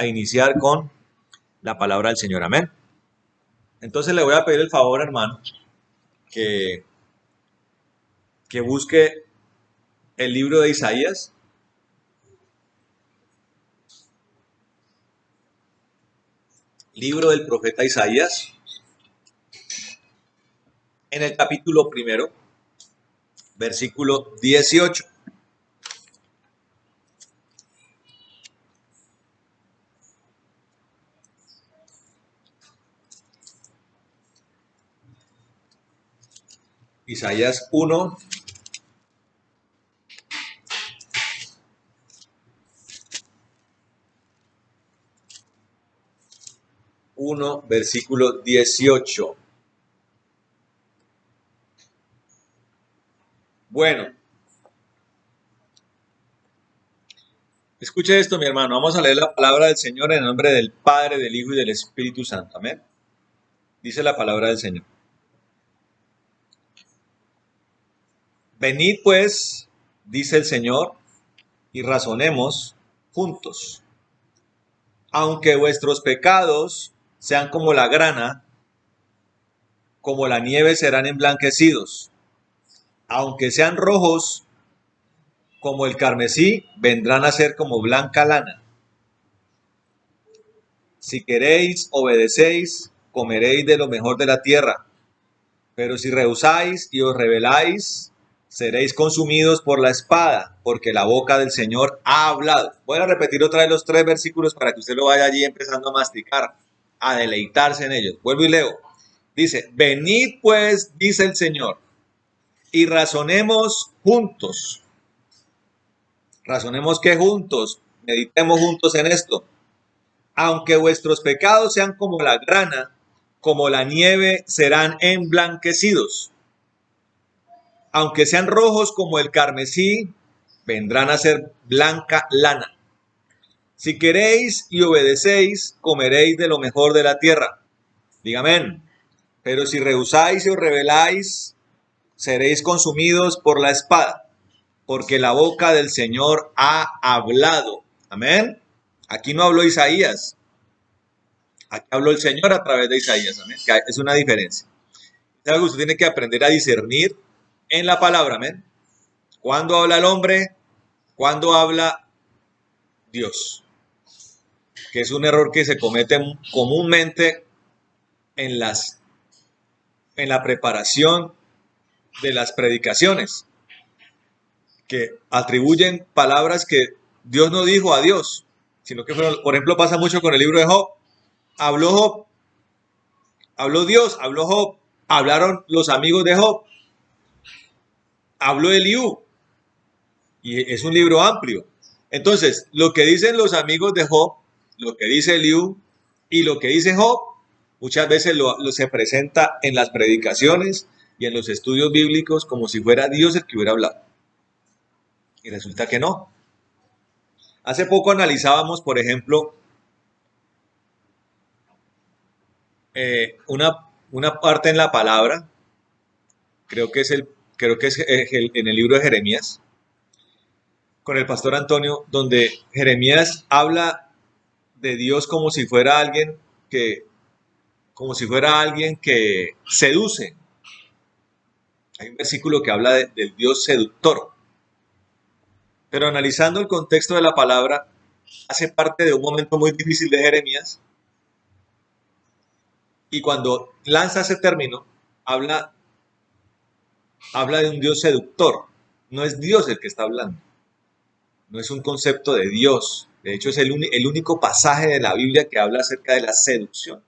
a iniciar con la palabra del Señor. Amén. Entonces le voy a pedir el favor, hermano, que, que busque el libro de Isaías. Libro del profeta Isaías, en el capítulo primero, versículo 18. Isaías 1, versículo 18. Bueno, escuche esto, mi hermano. Vamos a leer la palabra del Señor en el nombre del Padre, del Hijo y del Espíritu Santo. Amén. Dice la palabra del Señor. Venid pues, dice el Señor, y razonemos juntos. Aunque vuestros pecados sean como la grana, como la nieve serán emblanquecidos. Aunque sean rojos como el carmesí, vendrán a ser como blanca lana. Si queréis, obedecéis, comeréis de lo mejor de la tierra. Pero si rehusáis y os rebeláis, seréis consumidos por la espada, porque la boca del Señor ha hablado. Voy a repetir otra vez los 3 versículos para que usted lo vaya allí empezando a masticar, a deleitarse en ellos. Vuelvo y leo. Dice, venid pues, dice el Señor, y razonemos juntos. Razonemos que juntos, meditemos juntos en esto. Aunque vuestros pecados sean como la grana, como la nieve serán emblanquecidos. Aunque sean rojos como el carmesí, vendrán a ser blanca lana. Si queréis y obedecéis, comeréis de lo mejor de la tierra. Diga amén. Pero si rehusáis y os rebeláis, seréis consumidos por la espada, porque la boca del Señor ha hablado. Amén. Aquí no habló Isaías. Aquí habló el Señor a través de Isaías. Amén. Que es una diferencia. Usted tiene que aprender a discernir en la palabra. Amén. ¿Cuándo habla el hombre? ¿Cuándo habla Dios? Que es un error que se comete comúnmente en la preparación de las predicaciones, que atribuyen palabras que Dios no dijo a Dios, sino que, por ejemplo, pasa mucho con el libro de Job. Habló Job, habló Dios, habló Job, hablaron los amigos de Job, habló Eliú, y es un libro amplio. Entonces, lo que dicen los amigos de Job, lo que dice Eliú y lo que dice Job, muchas veces se presenta en las predicaciones y en los estudios bíblicos como si fuera Dios el que hubiera hablado. Y resulta que no. Hace poco analizábamos, por ejemplo, una parte en la palabra, creo que es en el libro de Jeremías, con el pastor Antonio, donde Jeremías habla de Dios como si fuera alguien que seduce. Hay un versículo que habla del Dios seductor. Pero analizando el contexto de la palabra, hace parte de un momento muy difícil de Jeremías. Y cuando lanza ese término, habla de un Dios seductor. No es Dios el que está hablando. No es un concepto de Dios. De hecho, es el único pasaje de la Biblia que habla acerca de la seducción.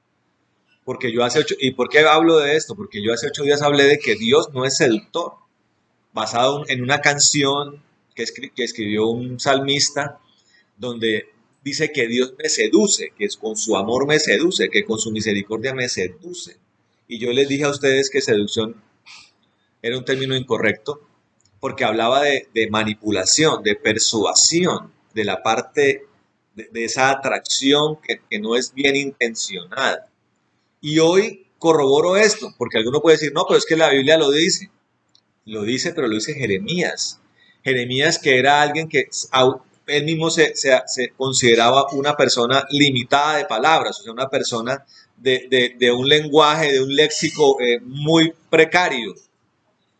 ¿Y por qué hablo de esto? Porque yo hace 8 días hablé de que Dios no es seductor, basado en una canción que escribió un salmista, donde dice que Dios me seduce, que con su amor me seduce, que con su misericordia me seduce. Y yo les dije a ustedes que seducción era un término incorrecto, porque hablaba de manipulación, de persuasión, de la parte de esa atracción que no es bien intencionada. Y hoy corroboro esto, porque alguno puede decir, no, pero es que la Biblia lo dice, pero lo dice Jeremías. Jeremías, que era alguien que él mismo se consideraba una persona limitada de palabras, o sea, una persona de un lenguaje, de un léxico muy precario.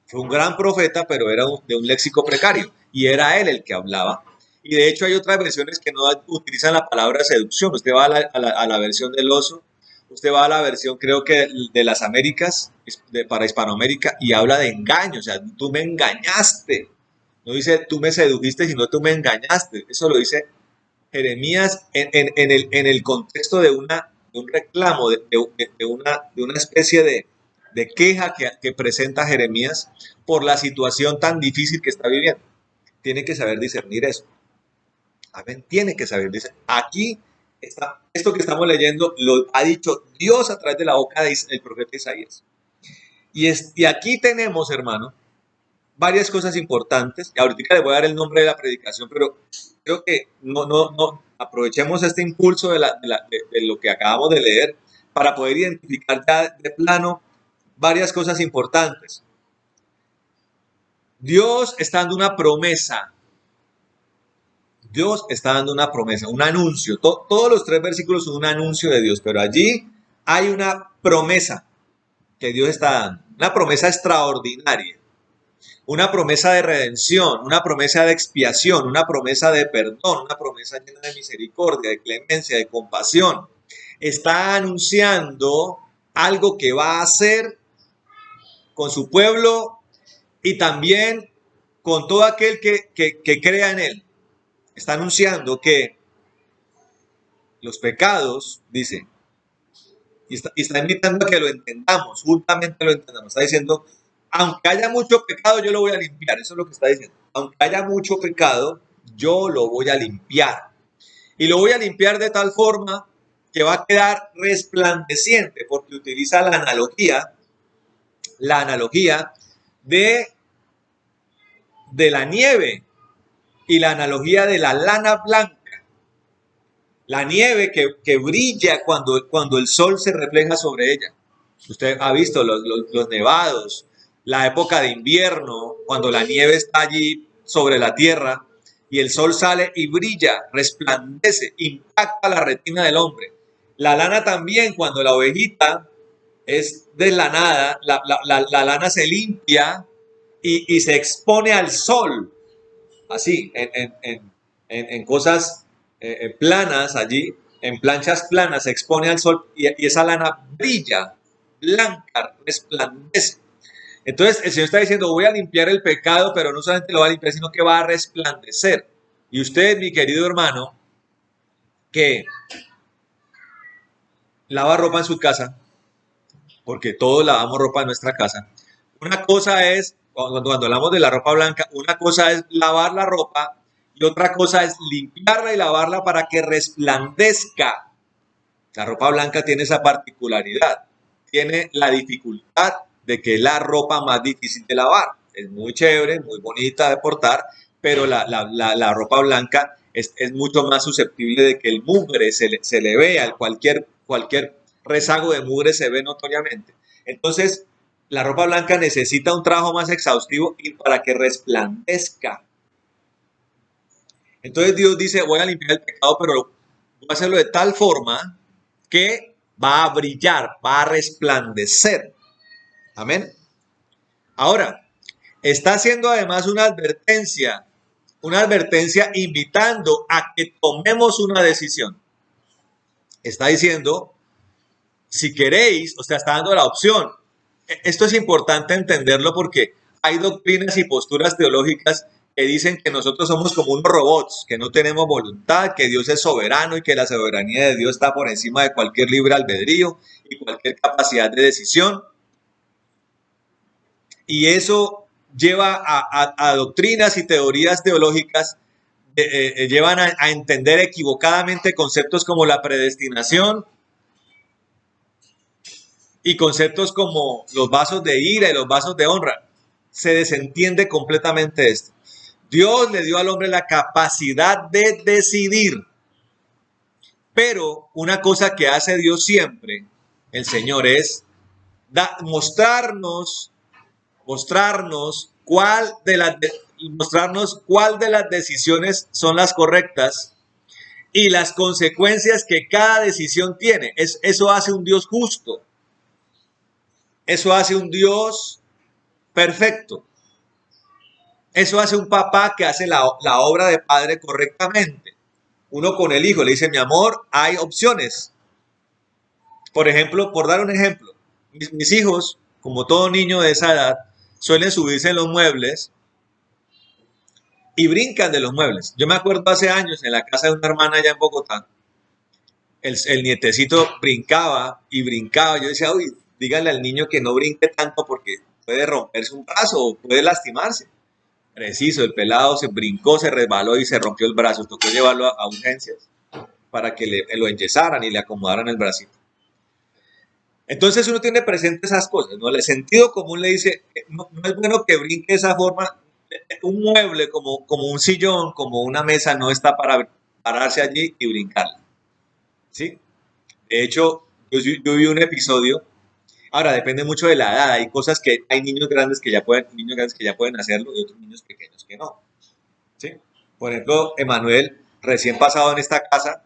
Fue un gran profeta, pero era de un léxico precario, y era él el que hablaba. Y de hecho hay otras versiones que no utilizan la palabra seducción. Usted va a la versión del oso, usted va a la versión creo que de las Américas, para Hispanoamérica, y habla de engaño, o sea, tú me engañaste. No dice tú me sedujiste, sino tú me engañaste. Eso lo dice Jeremías en el contexto de un reclamo, de una especie de queja que presenta Jeremías por la situación tan difícil que está viviendo. Tiene que saber discernir eso. Amén. Tiene que saber discernir. Aquí está, esto que estamos leyendo lo ha dicho Dios a través de la boca del profeta Isaías. Y aquí tenemos, hermano, varias cosas importantes. Y ahorita les voy a dar el nombre de la predicación, pero creo que no aprovechemos este impulso de lo que acabamos de leer para poder identificar ya de plano varias cosas importantes. Dios está dando una promesa. Dios está dando una promesa, un anuncio. Todos los 3 versículos son un anuncio de Dios, pero allí hay una promesa que Dios está dando. Una promesa extraordinaria. Una promesa de redención, una promesa de expiación, una promesa de perdón, una promesa llena de misericordia, de clemencia, de compasión. Está anunciando algo que va a hacer con su pueblo y también con todo aquel que crea en él. Está anunciando que los pecados, dice, y está invitando a que lo entendamos, justamente lo entendamos. Está diciendo, aunque haya mucho pecado, yo lo voy a limpiar. Eso es lo que está diciendo. Aunque haya mucho pecado, yo lo voy a limpiar. Y lo voy a limpiar de tal forma que va a quedar resplandeciente, porque utiliza la analogía de la nieve y la analogía de la lana blanca. La nieve que brilla cuando el sol se refleja sobre ella. Usted ha visto los nevados, la época de invierno, cuando la nieve está allí sobre la tierra y el sol sale y brilla, resplandece, impacta la retina del hombre. La lana también, cuando la ovejita es deslanada, la lana se limpia y se expone al sol, así, en cosas planas allí, en planchas planas, se expone al sol y esa lana brilla, blanca, resplandece. Entonces el Señor está diciendo, voy a limpiar el pecado, pero no solamente lo va a limpiar, sino que va a resplandecer. Y usted, mi querido hermano, que lava ropa en su casa, porque todos lavamos ropa en nuestra casa, una cosa es, cuando hablamos de la ropa blanca, una cosa es lavar la ropa y otra cosa es limpiarla y lavarla para que resplandezca. La ropa blanca tiene esa particularidad, tiene la dificultad de que es la ropa más difícil de lavar. Es muy chévere, muy bonita de portar, pero la ropa blanca es mucho más susceptible de que el mugre se le vea, cualquier rezago de mugre se ve notoriamente. Entonces, la ropa blanca necesita un trabajo más exhaustivo y para que resplandezca. Entonces Dios dice, voy a limpiar el pecado, pero voy a hacerlo de tal forma que va a brillar, va a resplandecer. Amén. Ahora, está haciendo además una advertencia invitando a que tomemos una decisión. Está diciendo, si queréis, o sea, está dando la opción. Esto es importante entenderlo porque hay doctrinas y posturas teológicas que dicen que nosotros somos como unos robots, que no tenemos voluntad, que Dios es soberano y que la soberanía de Dios está por encima de cualquier libre albedrío y cualquier capacidad de decisión. Y eso lleva a doctrinas y teorías teológicas, llevan a entender equivocadamente conceptos como la predestinación y conceptos como los vasos de ira y los vasos de honra. Se desentiende completamente esto. Dios le dio al hombre la capacidad de decidir, pero una cosa que hace Dios siempre, el Señor, es mostrarnos mostrarnos cuál de las decisiones son las correctas y las consecuencias que cada decisión tiene. Eso hace un Dios justo. Eso hace un Dios perfecto. Eso hace un papá que hace la obra de padre correctamente. Uno con el hijo le dice, mi amor, hay opciones. Por ejemplo, por dar un ejemplo, mis hijos, como todo niño de esa edad, suelen subirse en los muebles y brincan de los muebles. Yo me acuerdo hace años en la casa de una hermana allá en Bogotá, el nietecito brincaba y brincaba. Yo decía, uy, díganle al niño que no brinque tanto porque puede romperse un brazo o puede lastimarse. Preciso, el pelado se brincó, se resbaló y se rompió el brazo. Tocó llevarlo a urgencias para que lo enyesaran y le acomodaran el bracito. Entonces uno tiene presente esas cosas, ¿no? El sentido común le dice, no, no es bueno que brinque de esa forma. Un mueble como un sillón, como una mesa, no está para pararse allí y brincar, ¿sí? De hecho, yo vi un episodio. Ahora depende mucho de la edad. Hay cosas que hay niños grandes que ya pueden hacerlo y otros niños pequeños que no, ¿sí? Por ejemplo, Emanuel, recién pasado en esta casa,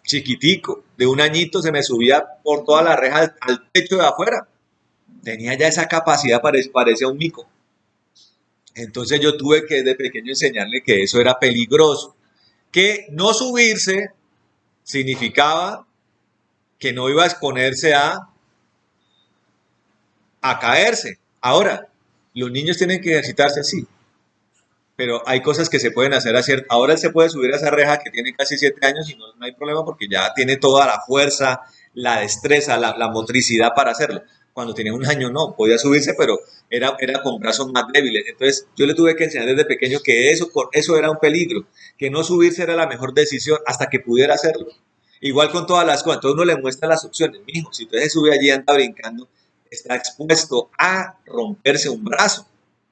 chiquitico, de un añito, se me subía por toda la reja al techo de afuera. Tenía ya esa capacidad, parecía un mico. Entonces yo tuve que desde pequeño enseñarle que eso era peligroso, que no subirse significaba que no iba a exponerse a caerse. Ahora, los niños tienen que ejercitarse así, pero hay cosas que se pueden hacer así. Ahora él se puede subir a esa reja que tiene casi 7 años y no hay problema porque ya tiene toda la fuerza, la destreza, la motricidad para hacerlo. Cuando tenía 1 año no, podía subirse, pero era con brazos más débiles. Entonces yo le tuve que enseñar desde pequeño que eso era un peligro, que no subirse era la mejor decisión hasta que pudiera hacerlo. Igual con todas las cosas, entonces uno le muestra las opciones. Mijo, si usted se sube allí y anda brincando, está expuesto a romperse un brazo,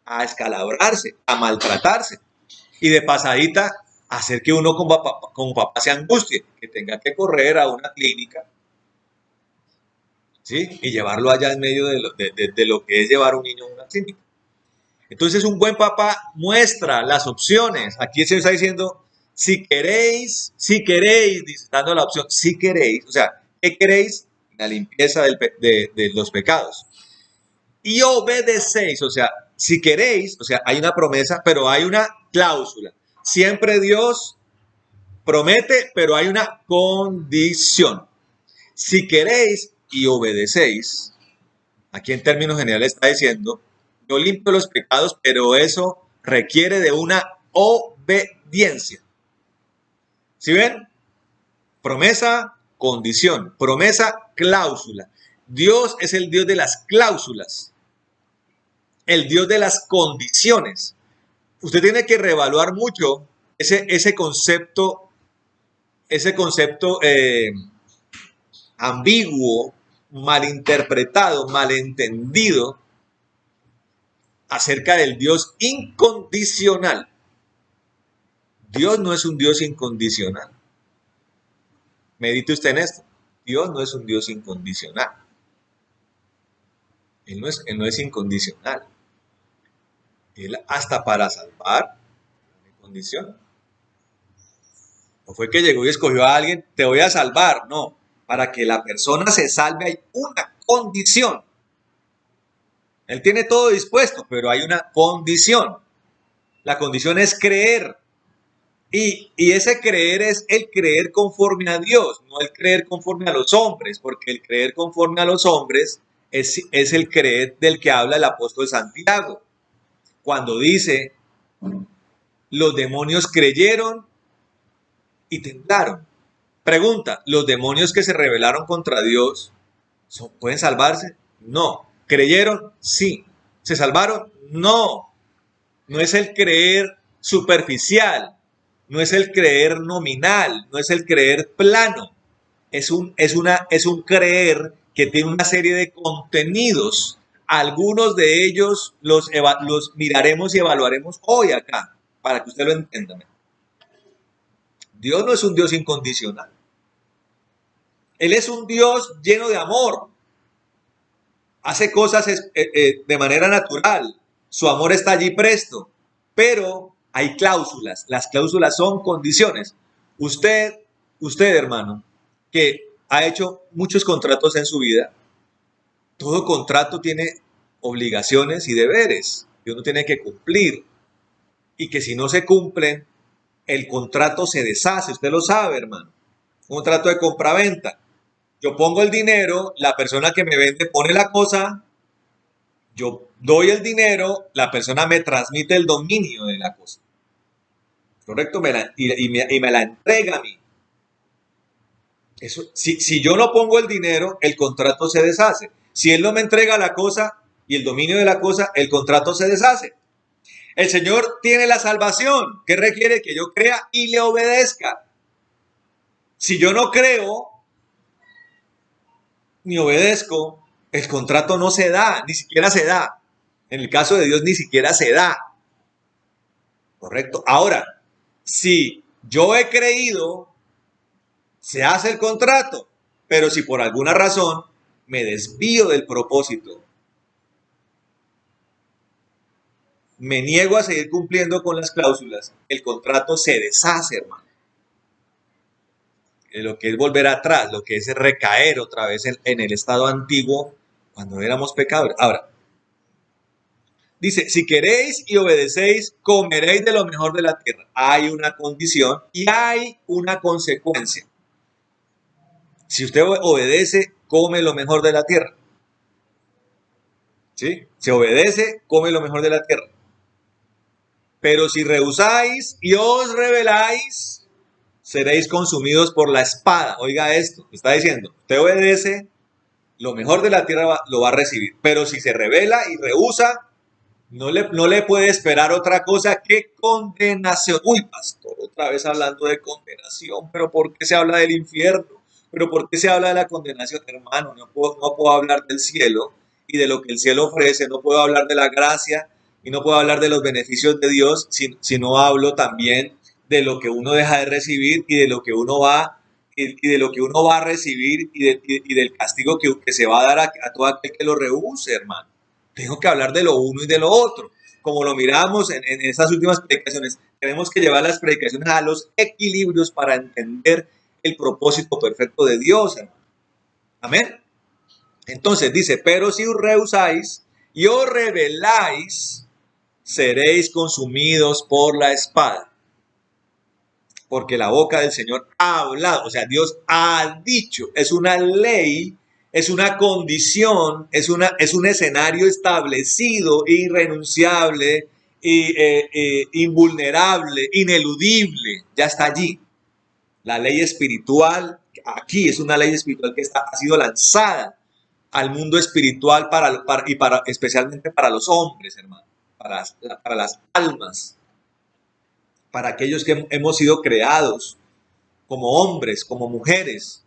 a escalabrarse, a maltratarse y de pasadita hacer que uno como papá se angustie, que tenga que correr a una clínica, ¿sí? Y llevarlo allá en medio de lo que es llevar un niño a una clínica. Entonces un buen papá muestra las opciones. Aquí se está diciendo, si queréis, dando la opción, si queréis, o sea, ¿qué queréis? La limpieza de los pecados. Y obedecéis, o sea, si queréis, o sea, hay una promesa, pero hay una cláusula. Siempre Dios promete, pero hay una condición. Si queréis y obedecéis, aquí en términos generales está diciendo, yo limpio los pecados, pero eso requiere de una obediencia. ¿Sí ven? Promesa, condición. Promesa, cláusula. Dios es el Dios de las cláusulas, el Dios de las condiciones. Usted tiene que reevaluar mucho ese concepto ambiguo, malinterpretado, malentendido acerca del Dios incondicional. Dios no es un Dios incondicional. Medite usted en esto. Dios no es un Dios incondicional. Él no es incondicional. Él hasta para salvar tiene condición. No fue que llegó y escogió a alguien, te voy a salvar. No, para que la persona se salve hay una condición. Él tiene todo dispuesto, pero hay una condición. La condición es creer. Y ese creer es el creer conforme a Dios, no el creer conforme a los hombres, porque el creer conforme a los hombres es el creer del que habla el apóstol Santiago. Cuando dice, los demonios creyeron y temblaron. Pregunta, ¿los demonios que se rebelaron contra Dios pueden salvarse? No. ¿Creyeron? Sí. ¿Se salvaron? No. No es el creer superficial, no es el creer nominal, no es el creer plano. Es un creer que tiene una serie de contenidos. Algunos de ellos los miraremos y evaluaremos hoy acá, para que usted lo entienda. Dios no es un Dios incondicional. Él es un Dios lleno de amor. Hace cosas de manera natural. Su amor está allí presto, pero hay cláusulas. Las cláusulas son condiciones. Usted, usted hermano, que ha hecho muchos contratos en su vida, todo contrato tiene obligaciones y deberes que uno tiene que cumplir y que si no se cumplen, el contrato se deshace. Usted lo sabe, hermano. Un contrato de compraventa. Yo pongo el dinero, la persona que me vende pone la cosa, yo doy el dinero, la persona me transmite el dominio de la cosa. ¿Correcto? Y me la entrega a mí. Eso, si yo no pongo el dinero, el contrato se deshace. Si él no me entrega la cosa y el dominio de la cosa, el contrato se deshace. El Señor tiene la salvación, que requiere que yo crea y le obedezca. Si yo no creo ni obedezco, el contrato no se da, ni siquiera se da. En el caso de Dios ni siquiera se da. ¿Correcto? Ahora, si yo he creído, se hace el contrato, pero si por alguna razón me desvío del propósito, me niego a seguir cumpliendo con las cláusulas, el contrato se deshace, hermano. Lo que es volver atrás, lo que es recaer otra vez en el estado antiguo cuando éramos pecadores. Ahora, dice, si queréis y obedecéis, comeréis de lo mejor de la tierra. Hay una condición y hay una consecuencia. Si usted obedece, come lo mejor de la tierra. ¿Sí? Si obedece, come lo mejor de la tierra. Pero si rehusáis y os rebeláis, seréis consumidos por la espada. Oiga esto, está diciendo, usted obedece, lo mejor de la tierra lo va a recibir. Pero si se rebela y rehúsa, no le puede esperar otra cosa que condenación. Uy, pastor, otra vez hablando de condenación, pero ¿por qué se habla del infierno? ¿Pero por qué se habla de la condenación? Hermano, no puedo hablar del cielo y de lo que el cielo ofrece, no puedo hablar de la gracia y no puedo hablar de los beneficios de Dios si no hablo también de lo que uno deja de recibir y de lo que uno va y de lo que uno va a recibir y del castigo que se va a dar a todo aquel que lo rehúse, hermano. Tengo que hablar de lo uno y de lo otro. Como lo miramos en estas últimas predicaciones, tenemos que llevar las predicaciones a los equilibrios para entender el propósito perfecto de Dios, hermano. Amén. Entonces dice, pero si os rehusáis y os rebeláis, seréis consumidos por la espada. Porque la boca del Señor ha hablado, o sea, Dios ha dicho, es una ley, es una condición, es un escenario establecido, irrenunciable, invulnerable, ineludible, ya está allí. La ley espiritual, aquí es una ley espiritual que ha sido lanzada al mundo espiritual especialmente para los hombres, hermano, para las almas, para aquellos que hemos sido creados como hombres, como mujeres.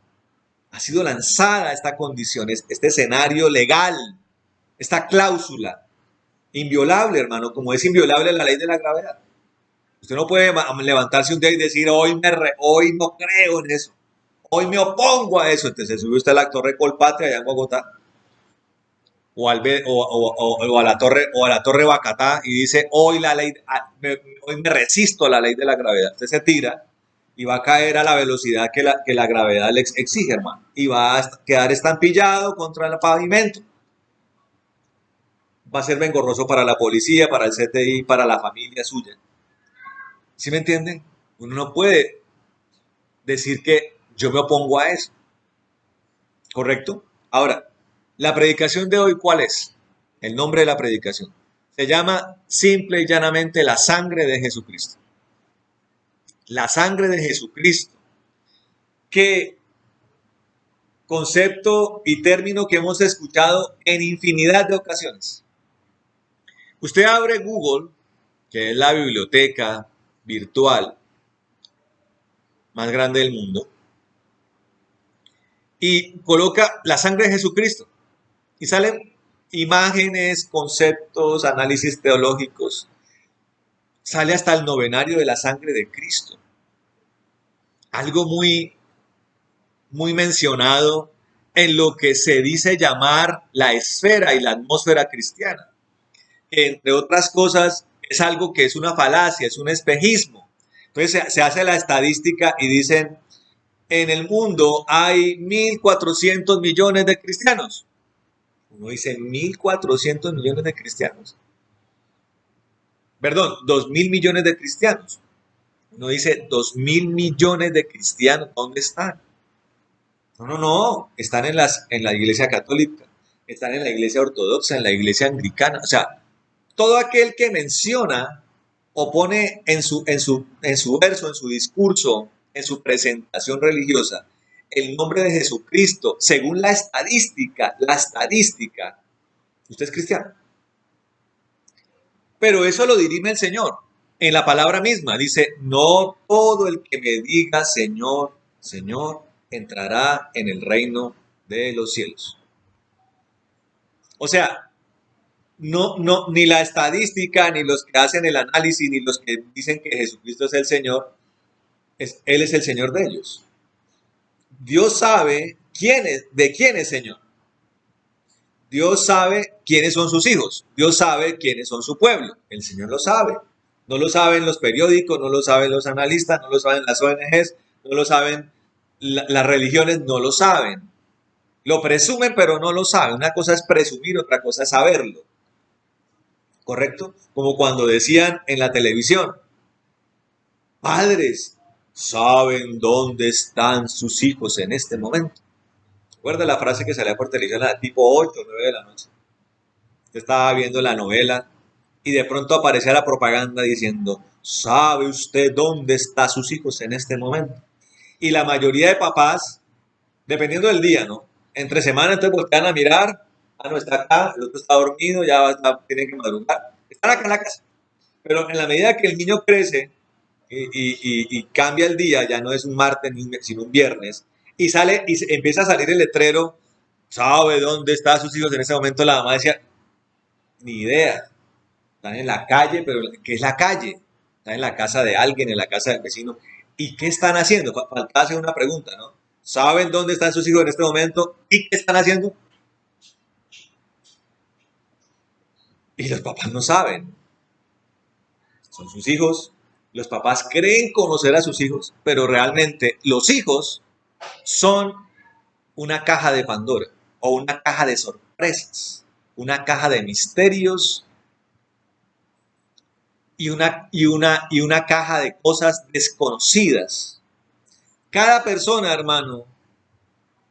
Ha sido lanzada esta condición, este escenario legal, esta cláusula, inviolable, hermano, como es inviolable la ley de la gravedad. Usted no puede levantarse un día y decir, hoy no creo en eso, hoy me opongo a eso. Entonces se sube usted a la Torre Colpatria allá en Bogotá, o a la Torre Bacatá y dice, hoy me resisto a la ley de la gravedad. Usted se tira y va a caer a la velocidad que la gravedad le exige, hermano. Y va a quedar estampillado contra el pavimento. Va a ser engorroso para la policía, para el CTI, para la familia suya. ¿Sí me entienden? Uno no puede decir que yo me opongo a eso. ¿Correcto? Ahora, la predicación de hoy, ¿cuál es? El nombre de la predicación. Se llama simple y llanamente la sangre de Jesucristo. La sangre de Jesucristo. ¿Qué concepto y término que hemos escuchado en infinidad de ocasiones? Usted abre Google, que es la biblioteca virtual más grande del mundo, y coloca la sangre de Jesucristo. Y salen imágenes, conceptos, análisis teológicos. Sale hasta el novenario de la sangre de Cristo. Algo muy mencionado en lo que se dice llamar la esfera y la atmósfera cristiana. que entre otras cosas es algo que es una falacia, es un espejismo. Entonces se hace la estadística y dicen, en el mundo hay 1.400 millones de cristianos. Uno dice 1.400 millones de cristianos. Perdón, 2.000 millones de cristianos. Uno dice 2.000 millones de cristianos. ¿Dónde están? No. Están en la iglesia católica, están en la iglesia ortodoxa, en la iglesia anglicana. O sea, todo aquel que menciona o pone en su verso, en su discurso, en su presentación religiosa, el nombre de Jesucristo, según la estadística, usted es cristiano. Pero eso lo dirime el Señor. En la palabra misma dice, no todo el que me diga Señor, Señor, entrará en el reino de los cielos. O sea, no, ni la estadística, ni los que hacen el análisis, ni los que dicen que Jesucristo es el Señor, Él es el Señor de ellos. Dios sabe de quién es Señor. Dios sabe quiénes son sus hijos. Dios sabe quiénes son su pueblo. El Señor lo sabe. No lo saben los periódicos, no lo saben los analistas, no lo saben las ONGs, no lo saben las religiones, no lo saben. Lo presumen, pero no lo saben. Una cosa es presumir, otra cosa es saberlo. ¿Correcto? Como cuando decían en la televisión, padres, ¿saben dónde están sus hijos en este momento? ¿Recuerda la frase que salía por televisión a tipo 8 o 9 de la noche? Usted estaba viendo la novela y de pronto aparecía la propaganda diciendo, ¿sabe usted dónde están sus hijos en este momento? Y la mayoría de papás, dependiendo del día, ¿no? Entre semana entonces voltean a mirar, no está acá, el otro está dormido, tiene que madrugar. Están acá en la casa. Pero en la medida que el niño crece y cambia el día, ya no es un martes sino un viernes, y sale y empieza a salir el letrero, ¿sabe dónde están sus hijos en ese momento? La mamá decía, ni idea, están en la calle, pero ¿qué es la calle? Están en la casa de alguien, en la casa del vecino. ¿Y qué están haciendo? Faltaba hacer una pregunta, ¿no? ¿Saben dónde están sus hijos en este momento? ¿Y qué están haciendo? Y los papás no saben. Son sus hijos. Los papás creen conocer a sus hijos, pero realmente los hijos son una caja de Pandora o una caja de sorpresas, una caja de misterios y una caja de cosas desconocidas. Cada persona, hermano,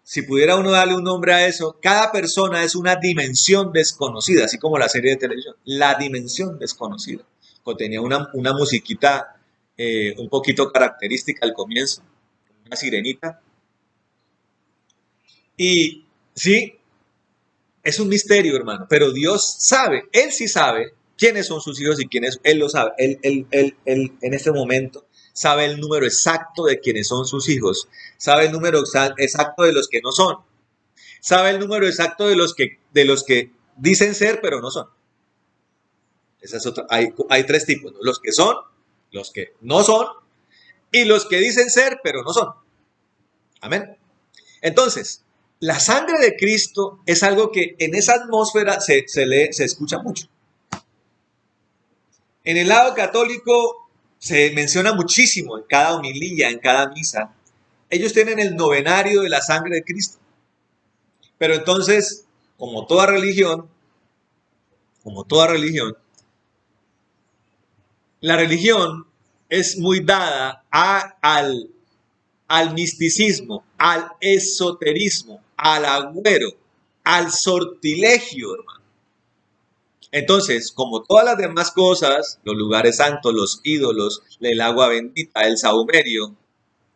si pudiera uno darle un nombre a eso, cada persona es una dimensión desconocida, así como la serie de televisión, la dimensión desconocida. Tenía una musiquita un poquito característica al comienzo, una sirenita. Y sí, es un misterio, hermano, pero Dios sabe, Él sí sabe quiénes son sus hijos y quiénes, Él lo sabe. Él en este momento sabe el número exacto de quiénes son sus hijos, sabe el número exacto de los que no son, sabe el número exacto de los que dicen ser pero no son. Esa es otra. Hay tres tipos, ¿no? Los que son, los que no son y los que dicen ser pero no son. Amén. Entonces, la sangre de Cristo es algo que en esa atmósfera se escucha mucho. En el lado católico se menciona muchísimo en cada homilía, en cada misa. Ellos tienen el novenario de la sangre de Cristo. Pero entonces, como toda religión, la religión es muy dada al misticismo, al esoterismo, al agüero, al sortilegio, hermano. Entonces, como todas las demás cosas, los lugares santos, los ídolos, el agua bendita, el sahumerio,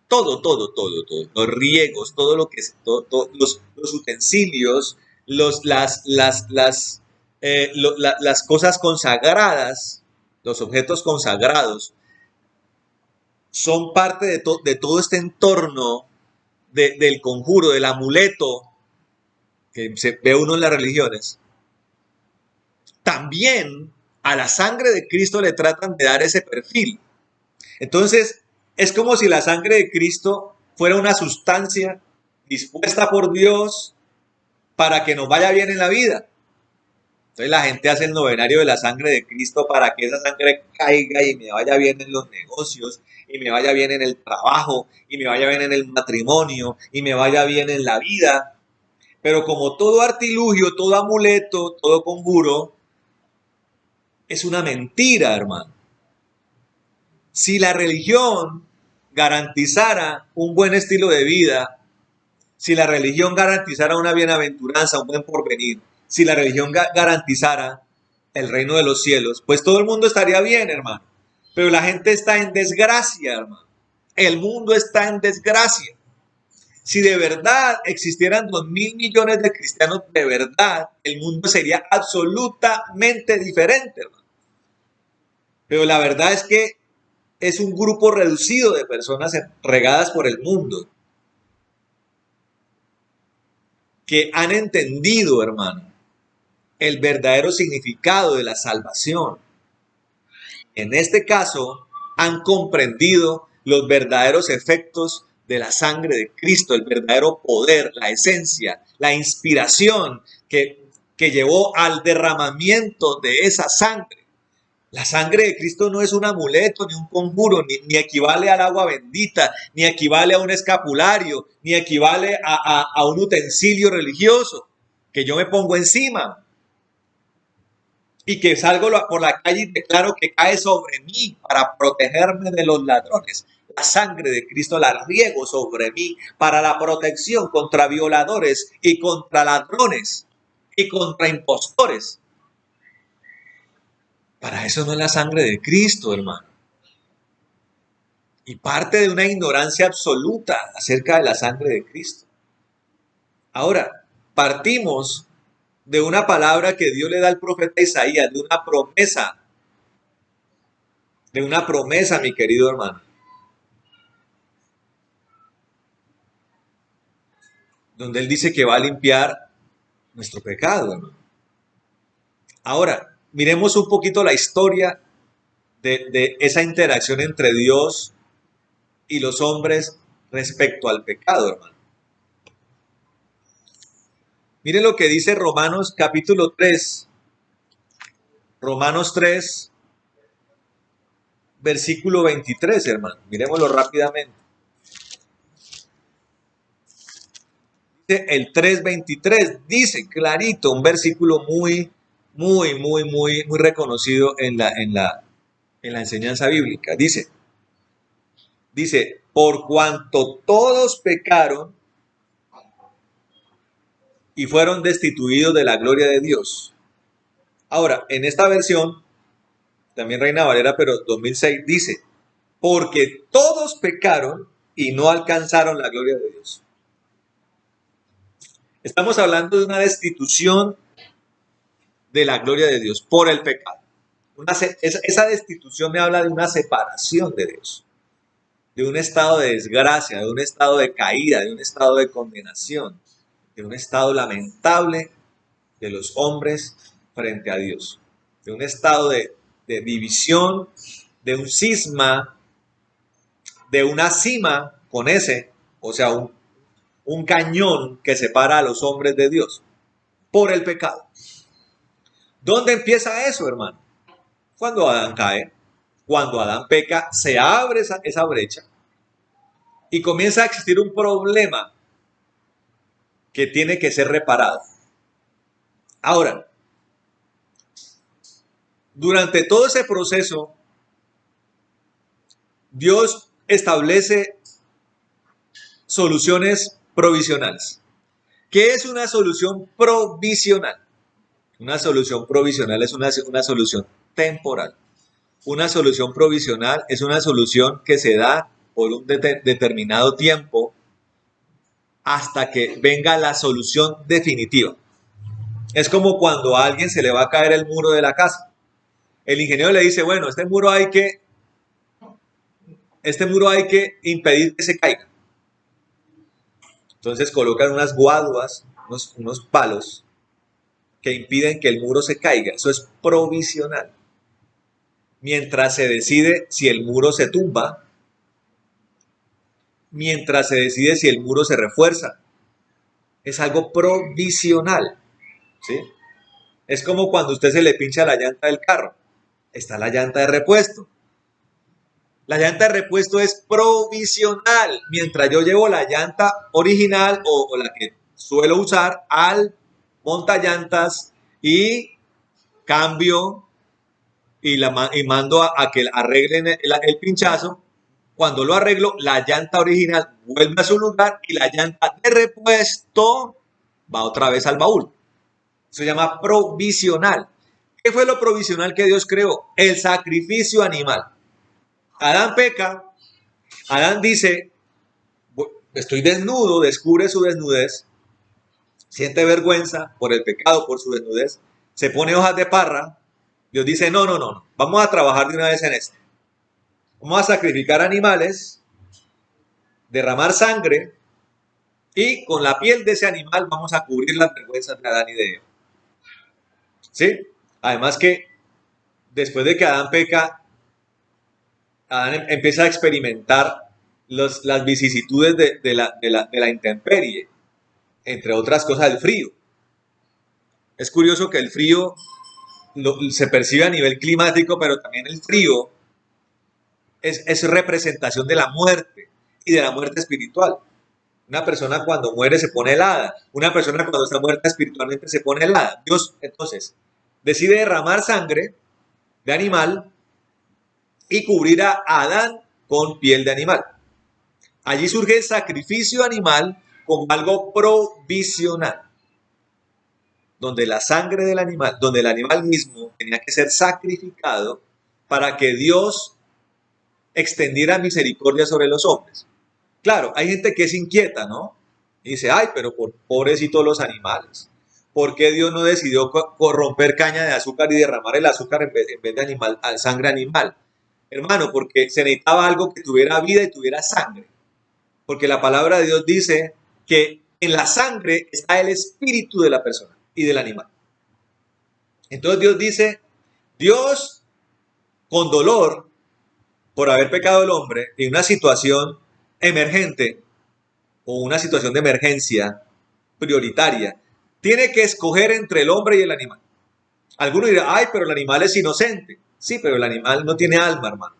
todo, los riegos, todo lo que es, los utensilios, las cosas consagradas, los objetos consagrados, son parte de todo este entorno del conjuro, del amuleto que se ve uno en las religiones. También a la sangre de Cristo le tratan de dar ese perfil. Entonces, es como si la sangre de Cristo fuera una sustancia dispuesta por Dios para que nos vaya bien en la vida. Entonces la gente hace el novenario de la sangre de Cristo para que esa sangre caiga y me vaya bien en los negocios, y me vaya bien en el trabajo, y me vaya bien en el matrimonio, y me vaya bien en la vida. Pero como todo artilugio, todo amuleto, todo conjuro, es una mentira, hermano. Si la religión garantizara un buen estilo de vida, si la religión garantizara una bienaventuranza, un buen porvenir, si la religión garantizara el reino de los cielos, pues todo el mundo estaría bien, hermano. Pero la gente está en desgracia, hermano. El mundo está en desgracia. Si de verdad existieran 2.000 millones de cristianos, de verdad, el mundo sería absolutamente diferente, hermano. Pero la verdad es que es un grupo reducido de personas regadas por el mundo que han entendido, hermano, el verdadero significado de la salvación. En este caso, han comprendido los verdaderos efectos de la sangre de Cristo, el verdadero poder, la esencia, la inspiración que llevó al derramamiento de esa sangre. La sangre de Cristo no es un amuleto, ni un conjuro, ni equivale al agua bendita, ni equivale a un escapulario, ni equivale a un utensilio religioso que yo me pongo encima y que salgo por la calle y declaro que cae sobre mí para protegerme de los ladrones. La sangre de Cristo la riego sobre mí para la protección contra violadores y contra ladrones y contra impostores. Para eso no es la sangre de Cristo, hermano. Y parte de una ignorancia absoluta acerca de la sangre de Cristo. Ahora, partimos de una palabra que Dios le da al profeta Isaías, de una promesa, mi querido hermano, donde él dice que va a limpiar nuestro pecado, hermano. Ahora, miremos un poquito la historia de esa interacción entre Dios y los hombres respecto al pecado, hermano. Miren lo que dice Romanos capítulo 3. Romanos 3, versículo 23, hermano. Miremoslo rápidamente. Dice el 3:23, dice clarito, un versículo muy reconocido en la enseñanza bíblica. Dice, por cuanto todos pecaron y fueron destituidos de la gloria de Dios. Ahora, en esta versión, también Reina Valera, pero 2006, dice, porque todos pecaron y no alcanzaron la gloria de Dios. Estamos hablando de una destitución de la gloria de Dios por el pecado. Esa destitución me habla de una separación de Dios, de un estado de desgracia, de un estado de caída, de un estado de condenación, de un estado lamentable de los hombres frente a Dios, de un estado de división, de un cisma, de una cima con ese, o sea, un cañón que separa a los hombres de Dios por el pecado. ¿Dónde empieza eso, hermano? Cuando Adán cae, cuando Adán peca, se abre esa brecha y comienza a existir un problema que tiene que ser reparado. Ahora, durante todo ese proceso, Dios establece soluciones provisionales. ¿Qué es una solución provisional? Una solución provisional es una solución temporal. Una solución provisional es una solución que se da por un determinado tiempo hasta que venga la solución definitiva. Es como cuando a alguien se le va a caer el muro de la casa. El ingeniero le dice, bueno, este muro hay que impedir que se caiga. Entonces colocan unas guaduas, unos palos que impiden que el muro se caiga. Eso es provisional. Mientras se decide si el muro se tumba, mientras se decide si el muro se refuerza. Es algo provisional, ¿sí? Es como cuando usted se le pincha la llanta del carro. Está la llanta de repuesto. La llanta de repuesto es provisional, mientras yo llevo la llanta original o la que suelo usar al montallantas y cambio y mando a que arreglen el pinchazo. Cuando lo arreglo, la llanta original vuelve a su lugar y la llanta de repuesto va otra vez al baúl. Se llama provisional. ¿Qué fue lo provisional que Dios creó? El sacrificio animal. Adán peca, Adán dice, estoy desnudo, descubre su desnudez, siente vergüenza por el pecado, por su desnudez, se pone hojas de parra. Dios dice, no, no, no, vamos a trabajar de una vez en esto. Vamos a sacrificar animales, derramar sangre y con la piel de ese animal vamos a cubrir las vergüenzas de Adán y de Eva. ¿Sí? Además que después de que Adán peca, Adán empieza a experimentar las vicisitudes de la intemperie, entre otras cosas el frío. Es curioso que el frío se percibe a nivel climático, pero también el frío es representación de la muerte y de la muerte espiritual. Una persona cuando muere se pone helada. Una persona cuando está muerta espiritualmente se pone helada. Dios entonces decide derramar sangre de animal y cubrir a Adán con piel de animal. Allí surge el sacrificio animal como algo provisional, donde la sangre del animal, donde el animal mismo tenía que ser sacrificado para que Dios extendiera misericordia sobre los hombres. Claro, hay gente que es inquieta, ¿no? Y dice, ay, pero pobrecitos los animales. ¿Por qué Dios no decidió corromper caña de azúcar y derramar el azúcar en vez de sangre animal? Hermano, porque se necesitaba algo que tuviera vida y tuviera sangre. Porque la palabra de Dios dice que en la sangre está el espíritu de la persona y del animal. Entonces Dios dice, Dios con dolor por haber pecado el hombre en una situación emergente o una situación de emergencia prioritaria, tiene que escoger entre el hombre y el animal. Algunos dirán, ay, pero el animal es inocente. Sí, pero el animal no tiene alma, hermano.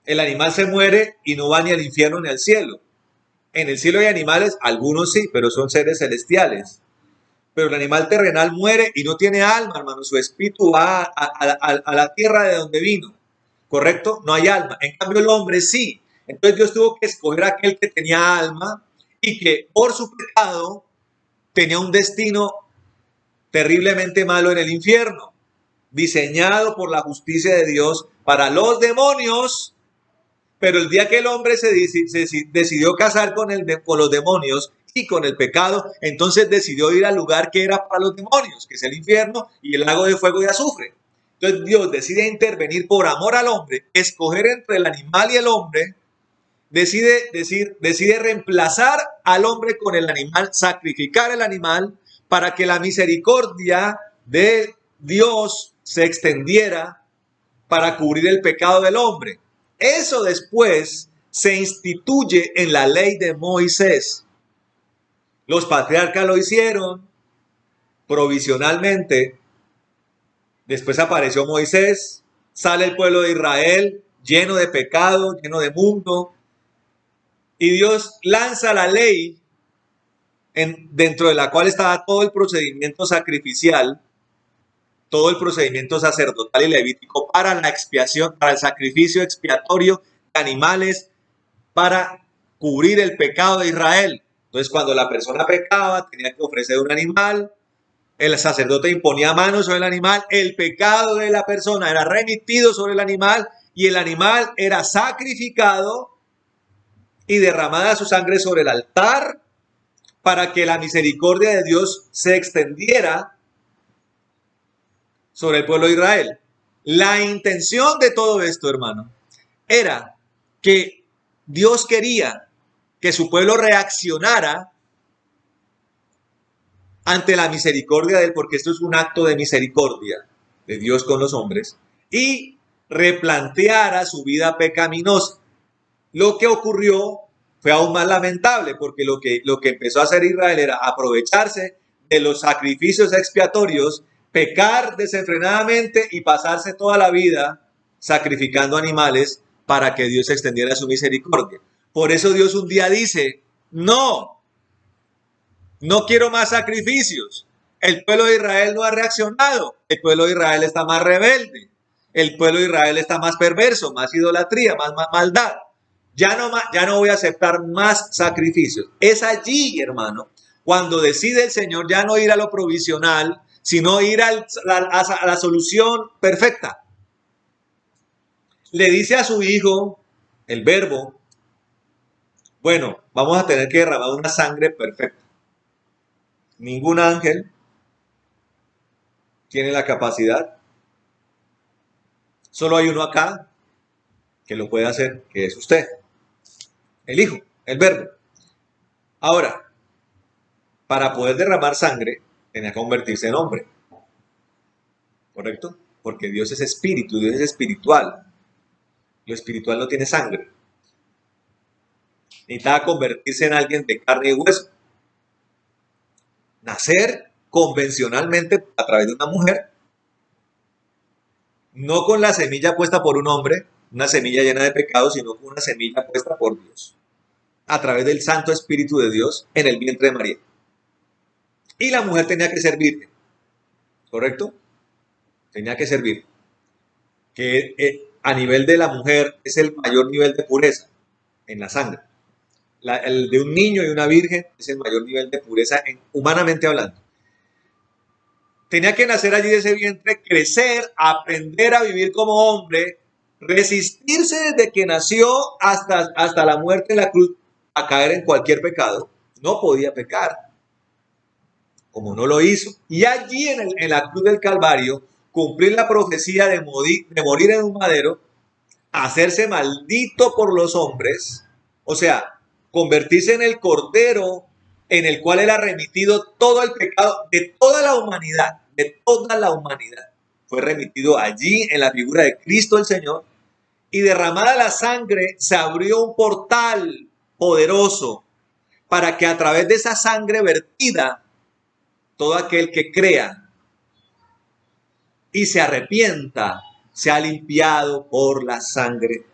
El animal se muere y no va ni al infierno ni al cielo. En el cielo hay animales, algunos sí, pero son seres celestiales. Pero el animal terrenal muere y no tiene alma, hermano. Su espíritu va a la tierra de donde vino. ¿Correcto? No hay alma. En cambio el hombre sí. Entonces Dios tuvo que escoger a aquel que tenía alma y que por su pecado tenía un destino terriblemente malo en el infierno, diseñado por la justicia de Dios para los demonios. Pero el día que el hombre se decidió casar con los demonios y con el pecado, entonces decidió ir al lugar que era para los demonios, que es el infierno y el lago de fuego y azufre. Entonces Dios decide intervenir por amor al hombre, escoger entre el animal y el hombre, decide reemplazar al hombre con el animal, sacrificar el animal para que la misericordia de Dios se extendiera para cubrir el pecado del hombre. Eso después se instituye en la ley de Moisés. Los patriarcas lo hicieron provisionalmente. Después apareció Moisés, sale el pueblo de Israel lleno de pecado, lleno de mundo, y Dios lanza la ley dentro de la cual estaba todo el procedimiento sacrificial, todo el procedimiento sacerdotal y levítico para la expiación, para el sacrificio expiatorio de animales, para cubrir el pecado de Israel. Entonces, cuando la persona pecaba, tenía que ofrecer un animal, el sacerdote imponía manos sobre el animal, el pecado de la persona era remitido sobre el animal y el animal era sacrificado y derramada su sangre sobre el altar para que la misericordia de Dios se extendiera sobre el pueblo de Israel. La intención de todo esto, hermano, era que Dios quería que su pueblo reaccionara ante la misericordia de él, porque esto es un acto de misericordia de Dios con los hombres, y replanteara su vida pecaminosa. Lo que ocurrió fue aún más lamentable, porque lo que empezó a hacer Israel era aprovecharse de los sacrificios expiatorios pecar desenfrenadamente y pasarse toda la vida sacrificando animales para que Dios extendiera su misericordia. Por eso Dios un día dice, no, no quiero más sacrificios. El pueblo de Israel no ha reaccionado. El pueblo de Israel está más rebelde. El pueblo de Israel está más perverso, más idolatría, más maldad. Ya no voy a aceptar más sacrificios. Es allí, hermano, cuando decide el Señor ya no ir a lo provisional, sino ir a la solución perfecta. Le dice a su hijo, el verbo, bueno, vamos a tener que derramar una sangre perfecta. Ningún ángel tiene la capacidad. Solo hay uno acá que lo puede hacer, que es usted, el hijo, el verbo. Ahora, para poder derramar sangre, tenía que convertirse en hombre. ¿Correcto? Porque Dios es espíritu, Dios es espiritual. Lo espiritual no tiene sangre. Necesitaba convertirse en alguien de carne y hueso. Nacer convencionalmente a través de una mujer, no con la semilla puesta por un hombre, una semilla llena de pecados, sino con una semilla puesta por Dios, a través del Santo Espíritu de Dios en el vientre de María. Y la mujer tenía que ser virgen, ¿correcto? Tenía que ser virgen. Que a nivel de la mujer es el mayor nivel de pureza en la sangre. El de un niño y una virgen es el mayor nivel de pureza humanamente hablando. Tenía que nacer allí de ese vientre, crecer, aprender a vivir como hombre, resistirse desde que nació hasta la muerte en la cruz, a caer en cualquier pecado. No podía pecar, como no lo hizo. Y allí en la cruz del Calvario, cumplir la profecía de morir en un madero, hacerse maldito por los hombres, o sea, convertirse en el cordero en el cual era remitido todo el pecado de toda la humanidad, fue remitido allí en la figura de Cristo el Señor, y derramada la sangre se abrió un portal poderoso para que a través de esa sangre vertida, todo aquel que crea y se arrepienta sea limpiado por la sangre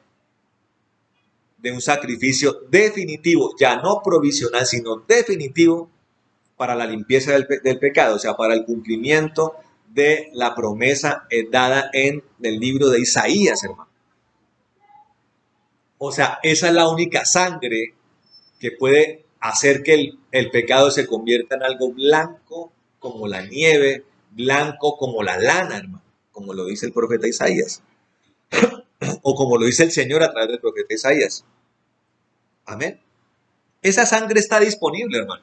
de un sacrificio definitivo, ya no provisional, sino definitivo para la limpieza del pecado, o sea, para el cumplimiento de la promesa dada en el libro de Isaías, hermano. O sea, esa es la única sangre que puede hacer que el pecado se convierta en algo blanco como la nieve, blanco como la lana, hermano, como lo dice el profeta Isaías, o como lo dice el Señor a través del profeta Isaías. Amén. Esa sangre está disponible, hermano.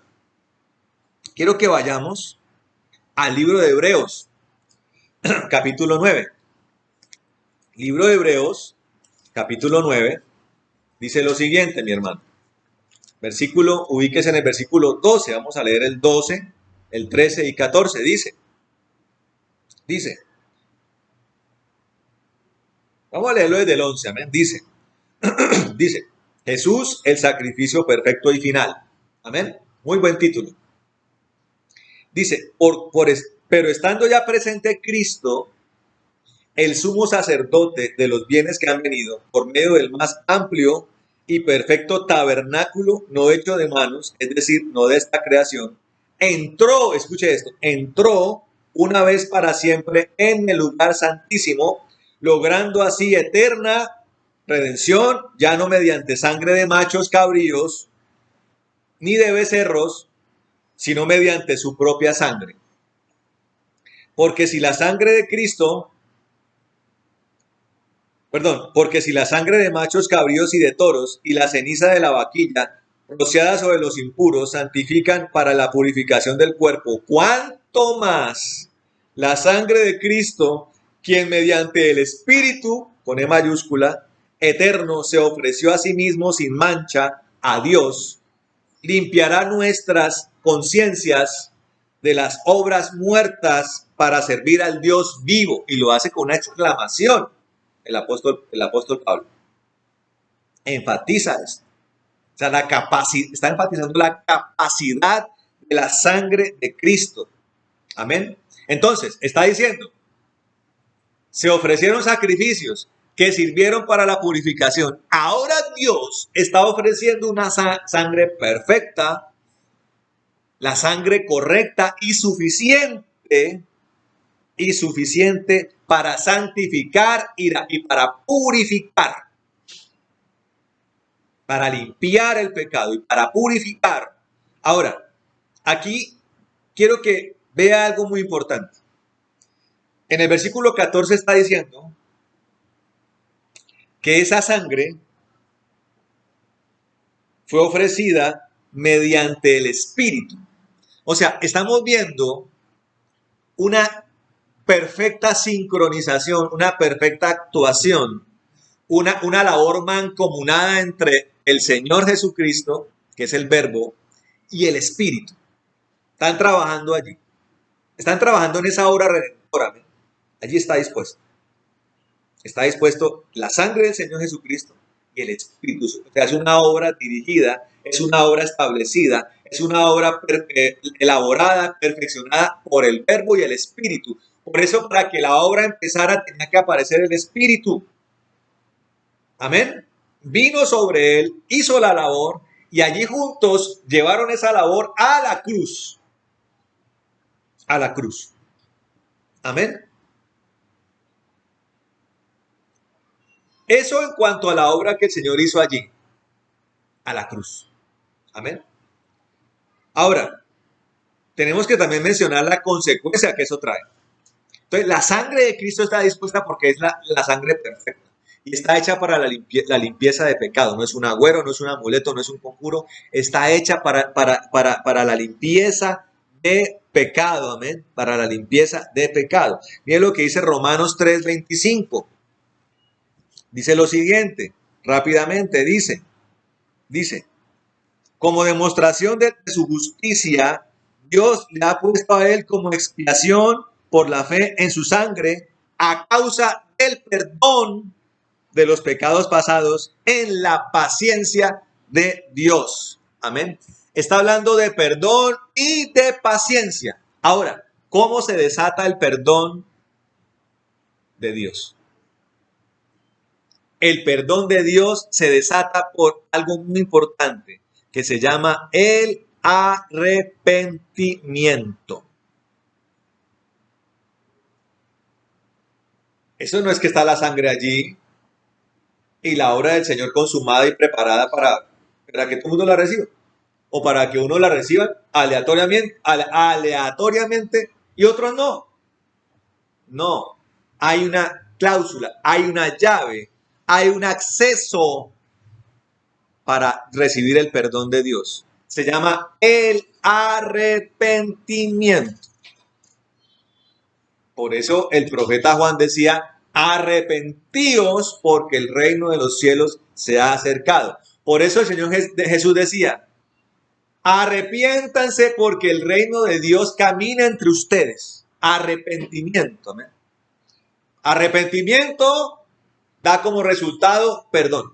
Quiero que vayamos al libro de Hebreos, capítulo 9. Libro de Hebreos, capítulo 9, dice lo siguiente, mi hermano. Ubíquese en el versículo 12, vamos a leer el 12, el 13 y 14, dice, vamos a leerlo desde el 11, amén, dice, Jesús, el sacrificio perfecto y final, amén, muy buen título. Dice, pero estando ya presente Cristo, el sumo sacerdote de los bienes que han venido, por medio del más amplio y perfecto tabernáculo, no hecho de manos, es decir, no de esta creación, entró, escuche esto, entró una vez para siempre en el lugar santísimo, logrando así eterna redención, ya no mediante sangre de machos cabríos, ni de becerros, sino mediante su propia sangre. Porque si la sangre de Cristo, porque si la sangre de machos cabríos y de toros y la ceniza de la vaquilla rociada sobre los impuros santifican para la purificación del cuerpo, ¿cuánto más la sangre de Cristo, quien mediante el Espíritu, con E mayúscula, eterno, se ofreció a sí mismo sin mancha a Dios, limpiará nuestras conciencias de las obras muertas para servir al Dios vivo? Y lo hace con una exclamación. El apóstol Pablo enfatiza esto. O sea, está enfatizando la capacidad de la sangre de Cristo. Amén. Entonces, está diciendo, se ofrecieron sacrificios que sirvieron para la purificación. Ahora Dios está ofreciendo una sangre perfecta, la sangre correcta y suficiente para santificar y para purificar, para limpiar el pecado y para purificar. Ahora, aquí quiero que vea algo muy importante. En el versículo 14 está diciendo que esa sangre fue ofrecida mediante el Espíritu. O sea, estamos viendo una perfecta sincronización, una perfecta actuación, una labor mancomunada entre el Señor Jesucristo, que es el Verbo, y el Espíritu. Están trabajando allí. Están trabajando en esa obra redentora. Allí está dispuesto. Está dispuesto la sangre del Señor Jesucristo y el Espíritu. O sea, es una obra dirigida, es una obra establecida, es una obra elaborada, perfeccionada por el Verbo y el Espíritu. Por eso, para que la obra empezara, tenía que aparecer el Espíritu. Amén. Vino sobre él, hizo la labor y allí juntos llevaron esa labor a la cruz. A la cruz. Amén. Eso en cuanto a la obra que el Señor hizo allí, a la cruz. Amén. Ahora, tenemos que también mencionar la consecuencia que eso trae. Entonces, la sangre de Cristo está dispuesta porque es la sangre perfecta. Y está hecha para la limpieza de pecado. No es un agüero, no es un amuleto, no es un conjuro. Está hecha para la limpieza de pecado. Amén. Para la limpieza de pecado. Miren lo que dice Romanos 3:25. Dice lo siguiente, rápidamente, dice, como demostración de su justicia, Dios le ha puesto a él como expiación por la fe en su sangre a causa del perdón de los pecados pasados en la paciencia de Dios. Amén. Está hablando de perdón y de paciencia. Ahora, ¿cómo se desata el perdón de Dios? El perdón de Dios se desata por algo muy importante que se llama el arrepentimiento. Eso no es que está la sangre allí y la obra del Señor consumada y preparada para que todo el mundo la reciba. O para que uno la reciba aleatoriamente y otros no. No, hay una cláusula, hay una llave, hay un acceso para recibir el perdón de Dios. Se llama el arrepentimiento. Por eso el profeta Juan decía, arrepentíos porque el reino de los cielos se ha acercado. Por eso el Señor Jesús decía, arrepiéntanse porque el reino de Dios camina entre ustedes. Arrepentimiento. ¿Me? Arrepentimiento da como resultado perdón.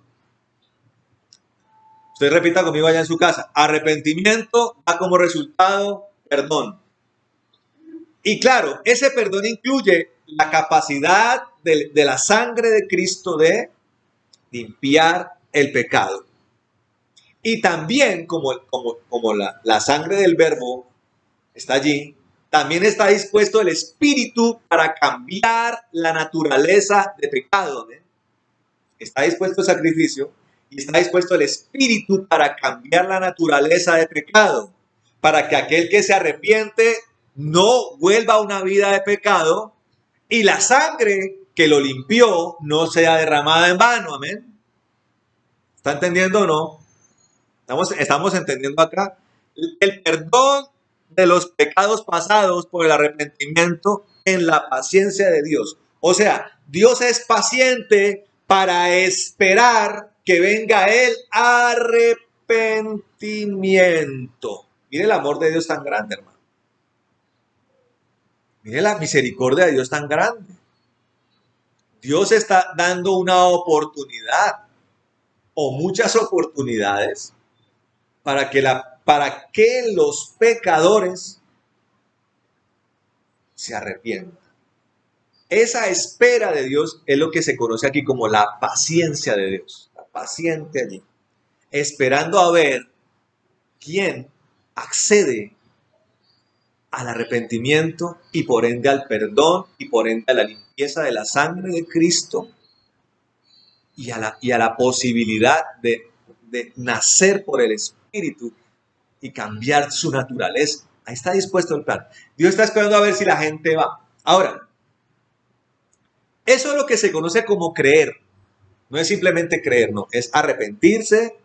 Usted repita conmigo allá en su casa. Arrepentimiento da como resultado perdón. Y claro, ese perdón incluye la capacidad de la sangre de Cristo de limpiar el pecado. Y también, como la sangre del Verbo está allí, también está dispuesto el Espíritu para cambiar la naturaleza de pecado. ¿eh? Está dispuesto el sacrificio y está dispuesto el Espíritu para cambiar la naturaleza de pecado, para que aquel que se arrepiente no vuelva a una vida de pecado y la sangre que lo limpió no sea derramada en vano. Amén. ¿Está entendiendo o no? Estamos entendiendo acá. El perdón de los pecados pasados por el arrepentimiento en la paciencia de Dios. O sea, Dios es paciente para esperar que venga el arrepentimiento. Mire el amor de Dios tan grande, hermano. Mire la misericordia de Dios tan grande. Dios está dando una oportunidad o muchas oportunidades para que los pecadores se arrepienta. Esa espera de Dios es lo que se conoce aquí como la paciencia de Dios. La paciente allí. Esperando a ver quién accede al arrepentimiento y por ende al perdón y por ende a la limpieza de la sangre de Cristo y a la posibilidad de nacer por el Espíritu y cambiar su naturaleza. Ahí está dispuesto el plan. Dios está esperando a ver si la gente va. Ahora, eso es lo que se conoce como creer. No es simplemente creer, no. Es arrepentirse,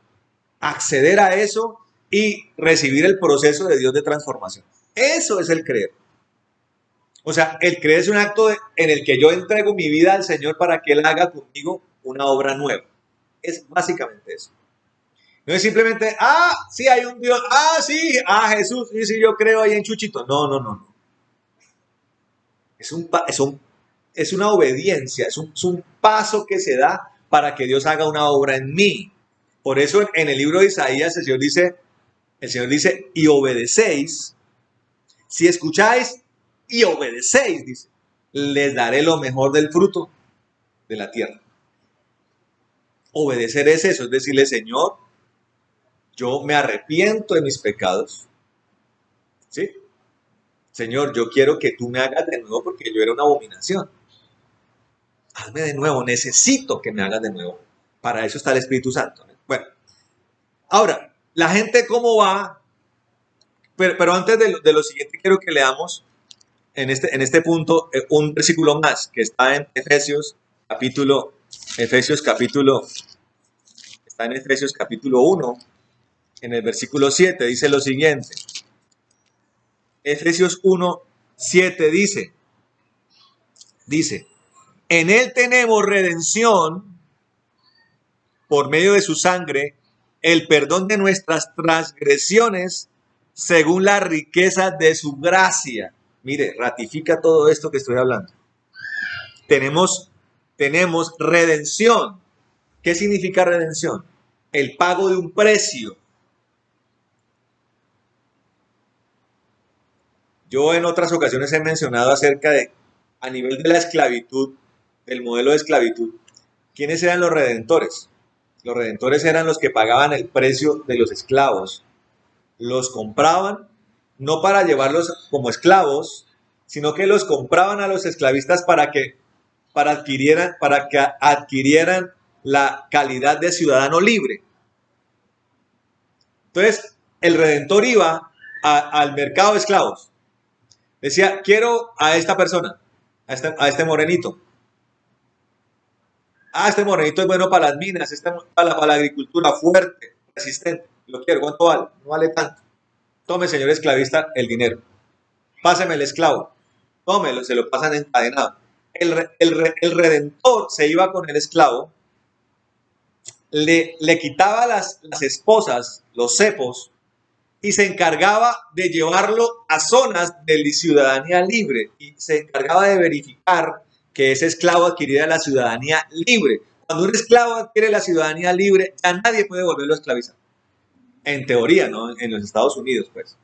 acceder a eso y recibir el proceso de Dios de transformación. Eso es el creer. O sea, el creer es un acto en el que yo entrego mi vida al Señor para que Él haga conmigo una obra nueva. Es básicamente eso. No es simplemente, sí hay un Dios, sí, Jesús, sí, sí, yo creo ahí en Chuchito. No, no, no, no. Es una obediencia, es un paso que se da para que Dios haga una obra en mí. Por eso en el libro de Isaías el Señor dice, y obedecéis, si escucháis y obedecéis, dice, les daré lo mejor del fruto de la tierra. Obedecer es eso, es decirle, Señor, yo me arrepiento de mis pecados, ¿sí? Señor, yo quiero que tú me hagas de nuevo porque yo era una abominación. Hazme de nuevo, necesito que me hagas de nuevo. Para eso está el Espíritu Santo, ¿no? Bueno, ahora, la gente cómo va, pero antes de lo siguiente quiero que leamos en este punto un versículo más que está en Efesios capítulo 1, en el versículo 7, dice lo siguiente. Efesios 1, 7 dice, en Él tenemos redención por medio de su sangre, el perdón de nuestras transgresiones según la riqueza de su gracia. Mire, ratifica todo esto que estoy hablando. Tenemos redención. ¿Qué significa redención? El pago de un precio. Yo en otras ocasiones he mencionado acerca de, a nivel de la esclavitud, del modelo de esclavitud, ¿quiénes eran los redentores? Los redentores eran los que pagaban el precio de los esclavos. Los compraban, no para llevarlos como esclavos, sino que los compraban a los esclavistas para que adquirieran la calidad de ciudadano libre. Entonces, el redentor iba al mercado de esclavos. Decía, quiero a esta persona, a este morenito. Este morenito es bueno para las minas, para la agricultura, fuerte, resistente. Lo quiero, ¿cuánto vale? No vale tanto. Tome, señor esclavista, el dinero. Páseme el esclavo. Tómelo, se lo pasan encadenado. El redentor se iba con el esclavo, le quitaba las esposas, los cepos, y se encargaba de llevarlo a zonas de ciudadanía libre y se encargaba de verificar que ese esclavo adquiriera la ciudadanía libre. Cuando un esclavo adquiere la ciudadanía libre, ya nadie puede volverlo a esclavizar. En teoría, ¿no? En los Estados Unidos, pues.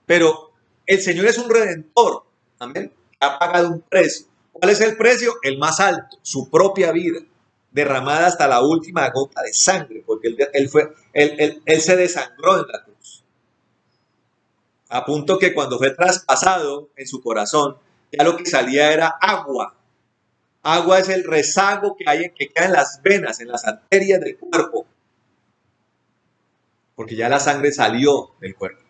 Pero el Señor es un redentor, amén, ha pagado un precio. ¿Cuál es el precio? El más alto, su propia vida, derramada hasta la última gota de sangre, porque él se desangró en la cruz. A punto que cuando fue traspasado en su corazón, ya lo que salía era agua. Agua es el rezago que queda en las venas, en las arterias del cuerpo. Porque ya la sangre salió del cuerpo.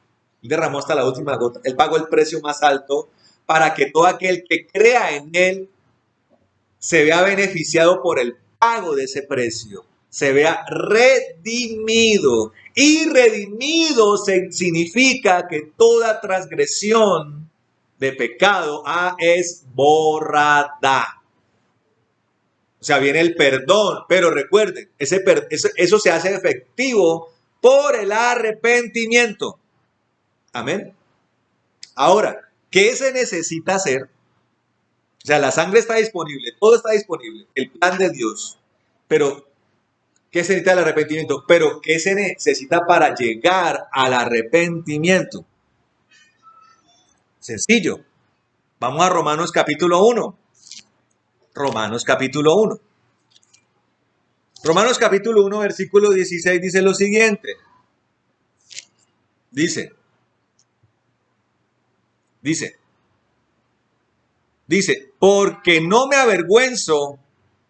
Él derramó hasta la última gota. Él pagó el precio más alto para que todo aquel que crea en Él se vea beneficiado por el pago de ese precio. Se vea redimido. Y redimido significa que toda transgresión de pecado es borrada. O sea, viene el perdón, pero recuerden, eso se hace efectivo por el arrepentimiento. Amén. Ahora, ¿qué se necesita hacer? O sea, la sangre está disponible, todo está disponible, el plan de Dios. Pero, ¿qué se necesita el arrepentimiento? Pero, ¿qué se necesita para llegar al arrepentimiento? Sencillo. Vamos a Romanos capítulo 1. Romanos capítulo 1. Romanos capítulo 1, versículo 16 dice lo siguiente. Dice, porque no me avergüenzo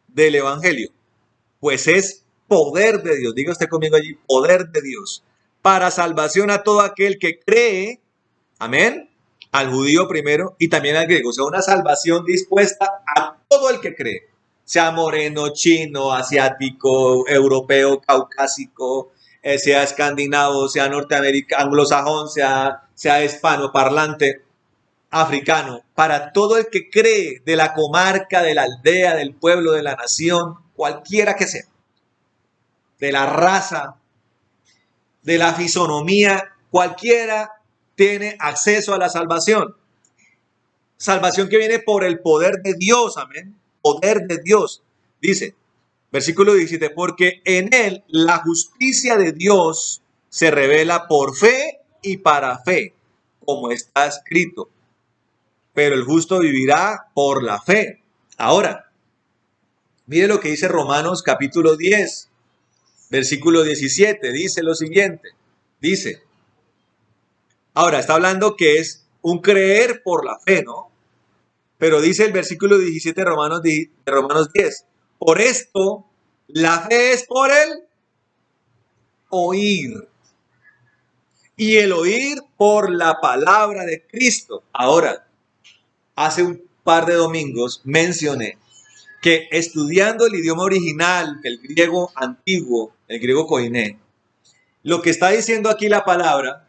del evangelio, pues es poder de Dios. Diga usted conmigo allí, poder de Dios, para salvación a todo aquel que cree, amén, al judío primero y también al griego. O sea, una salvación dispuesta a todo el que cree, sea moreno, chino, asiático, europeo, caucásico, sea escandinavo, sea norteamericano, anglosajón, sea hispanoparlante, africano, para todo el que cree, de la comarca, de la aldea, del pueblo, de la nación, cualquiera que sea, de la raza, de la fisonomía, cualquiera tiene acceso a la salvación. Salvación que viene por el poder de Dios, amén. Poder de Dios. Dice, versículo 17, porque en él la justicia de Dios se revela por fe y para fe, como está escrito. Pero el justo vivirá por la fe. Ahora, mire lo que dice Romanos capítulo 10, versículo 17. Dice lo siguiente. Dice, ahora está hablando que es un creer por la fe, ¿no? Pero dice el versículo 17 de Romanos 10. Por esto, la fe es por el oír. Y el oír por la palabra de Cristo. Ahora, hace un par de domingos mencioné que estudiando el idioma original, el griego antiguo, el griego koiné, lo que está diciendo aquí la palabra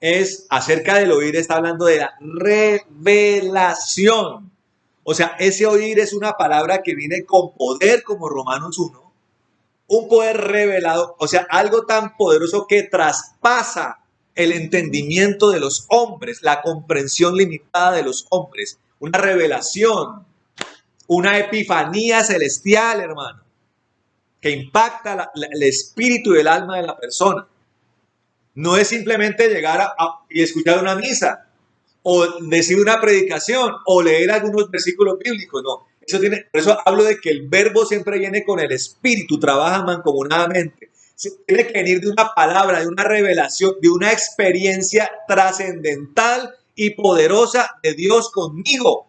es acerca del oír, está hablando de la revelación. O sea, ese oír es una palabra que viene con poder como Romanos 1, un poder revelado, o sea, algo tan poderoso que traspasa el entendimiento de los hombres, la comprensión limitada de los hombres, una revelación, una epifanía celestial, hermano, que impacta el espíritu y el alma de la persona. No es simplemente llegar y escuchar una misa, o decir una predicación, o leer algunos versículos bíblicos, no. Por eso hablo de que el verbo siempre viene con el espíritu, trabaja mancomunadamente. Tiene que venir de una palabra, de una revelación, de una experiencia trascendental y poderosa de Dios conmigo.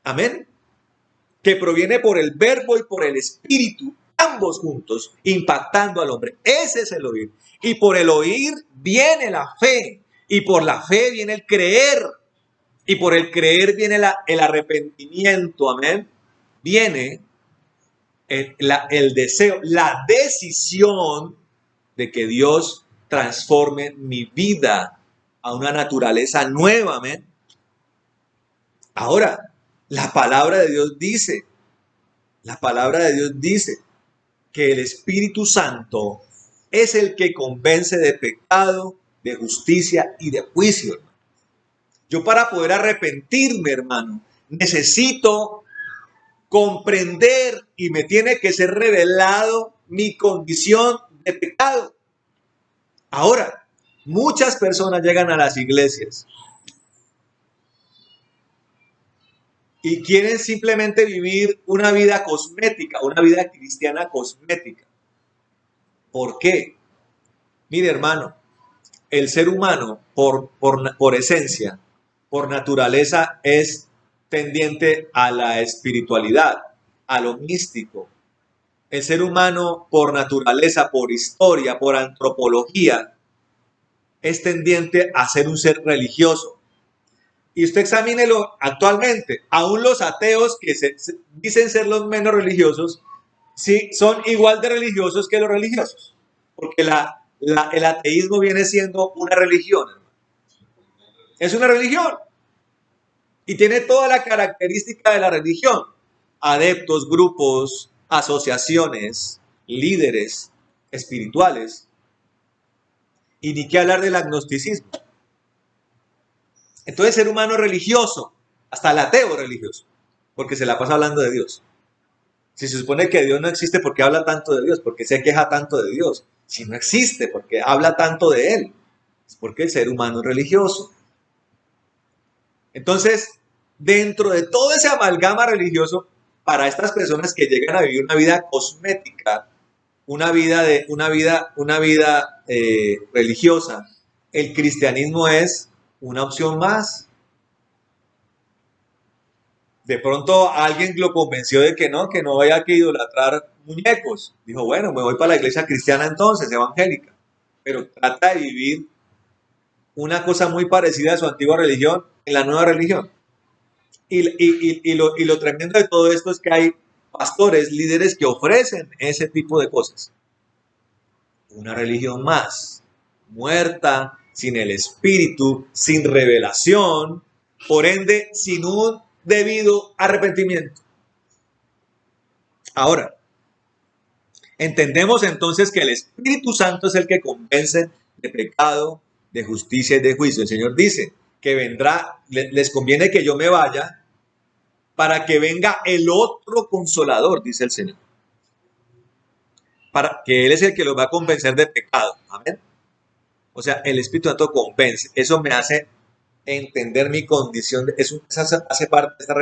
Amén. Que proviene por el verbo y por el espíritu, ambos juntos, impactando al hombre. Ese es el oír. Y por el oír viene la fe. Y por la fe viene el creer. Y por el creer viene el arrepentimiento. Amén. Viene el deseo, la decisión de que Dios transforme mi vida a una naturaleza nueva. Amén. Ahora, la palabra de Dios dice que el Espíritu Santo es el que convence de pecado, de justicia y de juicio. Yo para poder arrepentirme, hermano, necesito comprender y me tiene que ser revelado mi condición de pecado. Ahora, muchas personas llegan a las iglesias y quieren simplemente vivir una vida cosmética, una vida cristiana cosmética. ¿Por qué? Mire, hermano, el ser humano, por esencia, por naturaleza, es tendiente a la espiritualidad, a lo místico. El ser humano, por naturaleza, por historia, por antropología, es tendiente a ser un ser religioso. Y usted examínelo actualmente. Aún los ateos que dicen ser los menos religiosos, sí, son igual de religiosos que los religiosos. Porque el ateísmo viene siendo una religión. Es una religión. Y tiene toda la característica de la religión. Adeptos, grupos, asociaciones, líderes espirituales. Y ni qué hablar del agnosticismo. Entonces, el ser humano es religioso, hasta el ateo es religioso, porque se la pasa hablando de Dios. Si se supone que Dios no existe, ¿por qué habla tanto de Dios? ¿Por qué se queja tanto de Dios? Si no existe, ¿por qué habla tanto de Él? Es porque el ser humano es religioso. Entonces, dentro de todo ese amalgama religioso, para estas personas que llegan a vivir una vida cosmética, una vida religiosa, el cristianismo es una opción más. De pronto alguien lo convenció de que no había que idolatrar muñecos. Dijo, bueno, me voy para la iglesia cristiana entonces, evangélica. Pero trata de vivir una cosa muy parecida a su antigua religión en la nueva religión. Y lo tremendo de todo esto es que hay pastores, líderes que ofrecen ese tipo de cosas. Una religión más, muerta, sin el espíritu, sin revelación, por ende, sin un debido arrepentimiento. Ahora, entendemos entonces que el Espíritu Santo es el que convence de pecado, de justicia y de juicio. El Señor dice que vendrá, les conviene que yo me vaya para que venga el otro consolador, dice el Señor. Para que Él es el que los va a convencer de pecado. Amén. O sea, el Espíritu Santo convence. Eso me hace entender mi condición. Eso hace parte de esta.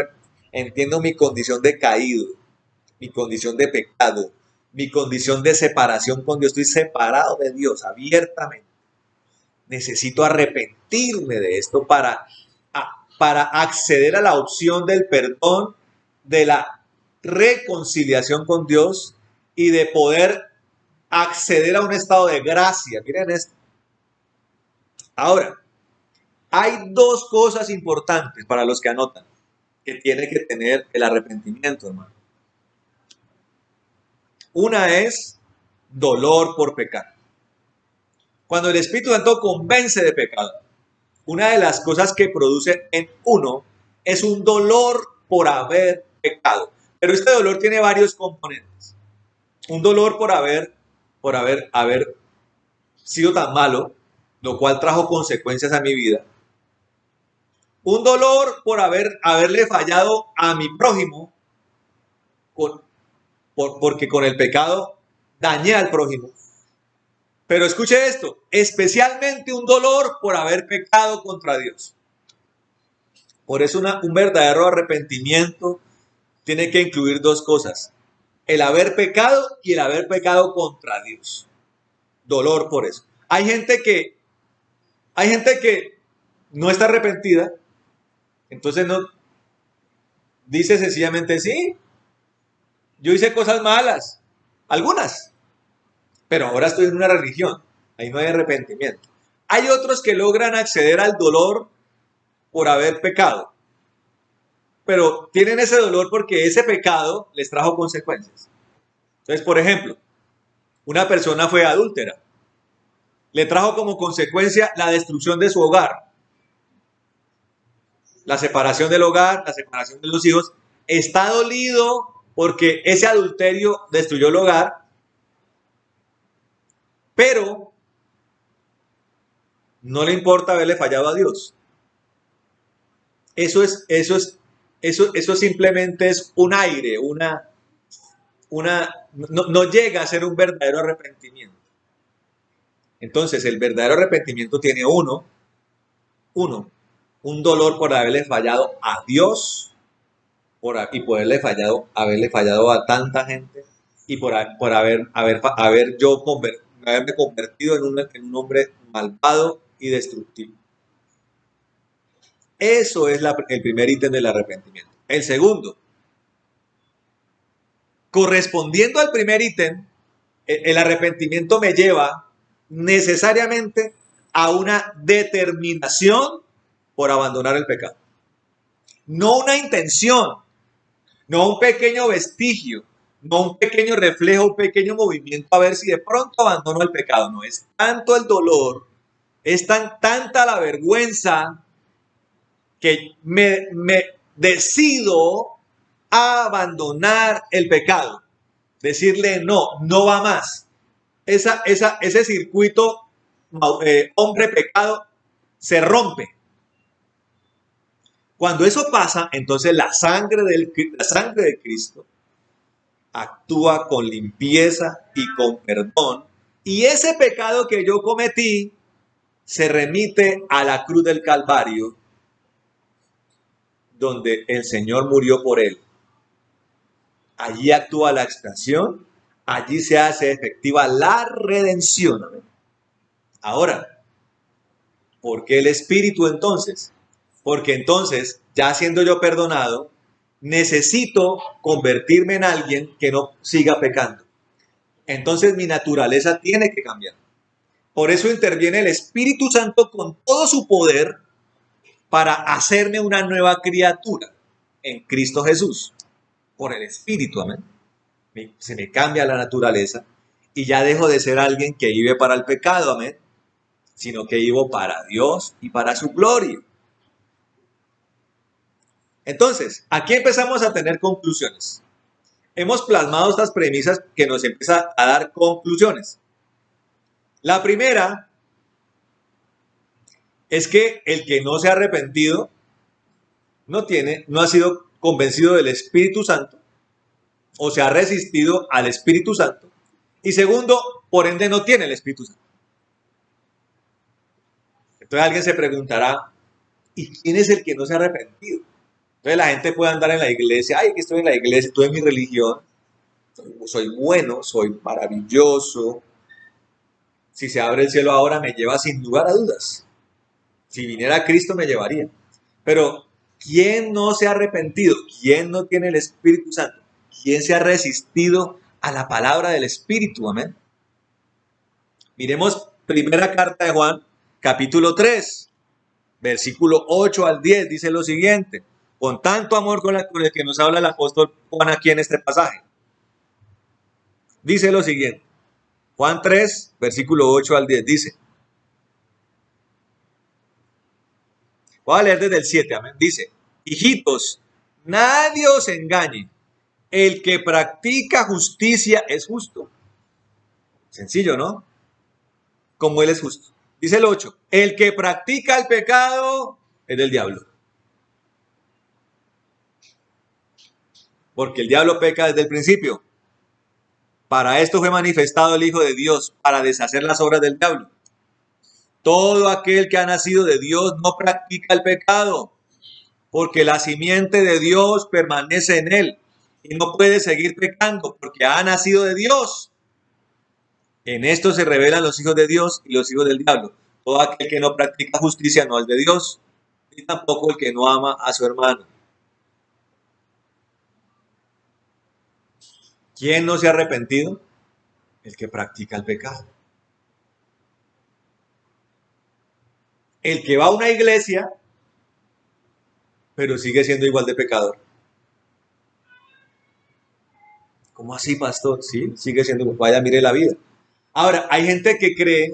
Entiendo mi condición de caído, mi condición de pecado, mi condición de separación con Dios. Estoy separado de Dios abiertamente. Necesito arrepentirme de esto para acceder a la opción del perdón, de la reconciliación con Dios y de poder acceder a un estado de gracia. Miren esto. Ahora, hay dos cosas importantes para los que anotan que tiene que tener el arrepentimiento, hermano. Una es dolor por pecar. Cuando el Espíritu Santo convence de pecado, una de las cosas que produce en uno es un dolor por haber pecado. Pero este dolor tiene varios componentes. Un dolor por haber sido tan malo, lo cual trajo consecuencias a mi vida. Un dolor por haberle fallado a mi prójimo, porque con el pecado dañé al prójimo. Pero escuche esto, especialmente un dolor por haber pecado contra Dios. Por eso un verdadero arrepentimiento tiene que incluir dos cosas: el haber pecado y el haber pecado contra Dios. Dolor por eso. Hay gente que no está arrepentida, entonces no dice sencillamente, sí, yo hice cosas malas, algunas, pero ahora estoy en una religión, ahí no hay arrepentimiento. Hay otros que logran acceder al dolor por haber pecado, pero tienen ese dolor porque ese pecado les trajo consecuencias. Entonces, por ejemplo, una persona fue adúltera, le trajo como consecuencia la destrucción de su hogar, la separación del hogar, la separación de los hijos. Está dolido porque ese adulterio destruyó el hogar, pero no le importa haberle fallado a Dios. Eso simplemente es un aire, no llega a ser un verdadero arrepentimiento. Entonces, el verdadero arrepentimiento tiene un dolor por haberle fallado a Dios y por haberle fallado a tanta gente y por haberme convertido en un hombre malvado y destructivo. Eso es el primer ítem del arrepentimiento. El segundo, correspondiendo al primer ítem, el arrepentimiento me lleva necesariamente a una determinación por abandonar el pecado. No una intención, no un pequeño vestigio, no un pequeño reflejo, un pequeño movimiento a ver si de pronto abandono el pecado. No, es tanto el dolor, es tanta la vergüenza que me decido a abandonar el pecado. Decirle no va más. Ese circuito hombre-pecado se rompe. Cuando eso pasa, entonces la sangre de Cristo actúa con limpieza y con perdón, y ese pecado que yo cometí se remite a la cruz del Calvario donde el Señor murió por él. Allí actúa la expiación, allí se hace efectiva la redención. Ahora, ¿por qué el Espíritu entonces? Porque entonces, ya siendo yo perdonado, necesito convertirme en alguien que no siga pecando. Entonces mi naturaleza tiene que cambiar. Por eso interviene el Espíritu Santo con todo su poder para hacerme una nueva criatura en Cristo Jesús. Por el Espíritu, amén. Se me cambia la naturaleza y ya dejo de ser alguien que vive para el pecado, amén, sino que vivo para Dios y para su gloria. Entonces, aquí empezamos a tener conclusiones. Hemos plasmado estas premisas que nos empiezan a dar conclusiones. La primera es que el que no se ha arrepentido no ha sido convencido del Espíritu Santo o se ha resistido al Espíritu Santo. Y segundo, por ende no tiene el Espíritu Santo. Entonces alguien se preguntará, ¿y quién es el que no se ha arrepentido? Entonces la gente puede andar en la iglesia, ay, que estoy en la iglesia, estoy en mi religión, soy bueno, soy maravilloso. Si se abre el cielo ahora me lleva sin lugar a dudas. Si viniera Cristo me llevaría. Pero, ¿quién no se ha arrepentido? ¿Quién no tiene el Espíritu Santo? ¿Quién se ha resistido a la palabra del Espíritu? Amén. Miremos primera carta de Juan, capítulo 3, versículo 8 al 10, dice lo siguiente. Con tanto amor con el que nos habla el apóstol Juan aquí en este pasaje. Dice lo siguiente. Juan 3, versículo 8 al 10, dice. Voy a leer desde el 7, amén. Dice, hijitos, nadie os engañe. El que practica justicia es justo. Sencillo, ¿no? Como él es justo. Dice el 8, el que practica el pecado es del diablo. Porque el diablo peca desde el principio. Para esto fue manifestado el Hijo de Dios, para deshacer las obras del diablo. Todo aquel que ha nacido de Dios no practica el pecado, porque la simiente de Dios permanece en él y no puede seguir pecando porque ha nacido de Dios. En esto se revelan los hijos de Dios y los hijos del diablo. Todo aquel que no practica justicia no es de Dios, ni tampoco el que no ama a su hermano. ¿Quién no se ha arrepentido? El que practica el pecado. El que va a una iglesia, pero sigue siendo igual de pecador. ¿Cómo así, pastor? Sí, sigue siendo, vaya, mire la vida. Ahora, hay gente que cree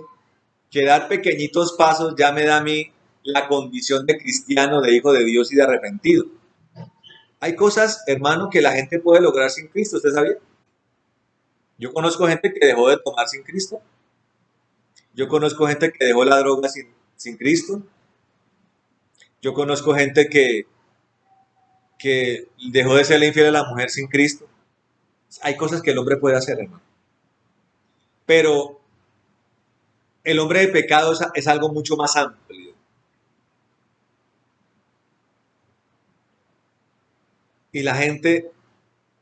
que dar pequeñitos pasos ya me da a mí la condición de cristiano, de hijo de Dios y de arrepentido. Hay cosas, hermano, que la gente puede lograr sin Cristo, ¿usted sabía? Yo conozco gente que dejó de tomar sin Cristo. Yo conozco gente que dejó la droga sin Cristo. Yo conozco gente que dejó de serle infiel a la mujer sin Cristo. Hay cosas que el hombre puede hacer, hermano. Pero el hombre de pecado es algo mucho más amplio. Y la gente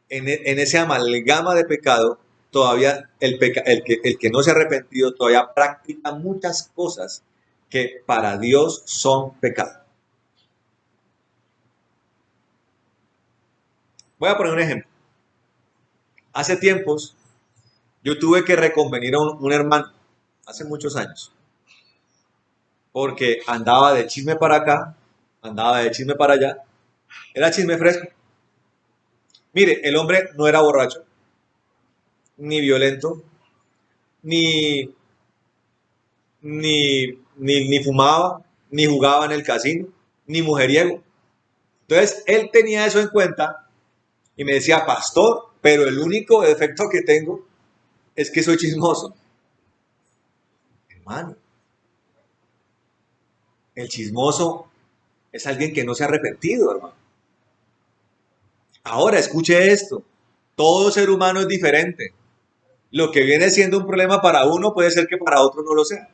en ese amalgama de pecado, todavía el que no se ha arrepentido todavía practica muchas cosas que para Dios son pecado. Voy a poner un ejemplo. Hace tiempos yo tuve que reconvenir a un hermano, hace muchos años, porque andaba de chisme para acá, andaba de chisme para allá, era chisme fresco. Mire, el hombre no era borracho, ni violento, ni, ni fumaba, ni jugaba en el casino, ni mujeriego. Entonces, él tenía eso en cuenta y me decía, pastor, pero el único defecto que tengo es que soy chismoso. Hermano, el chismoso es alguien que no se ha arrepentido, hermano. Ahora, escuche esto. Todo ser humano es diferente. Lo que viene siendo un problema para uno puede ser que para otro no lo sea.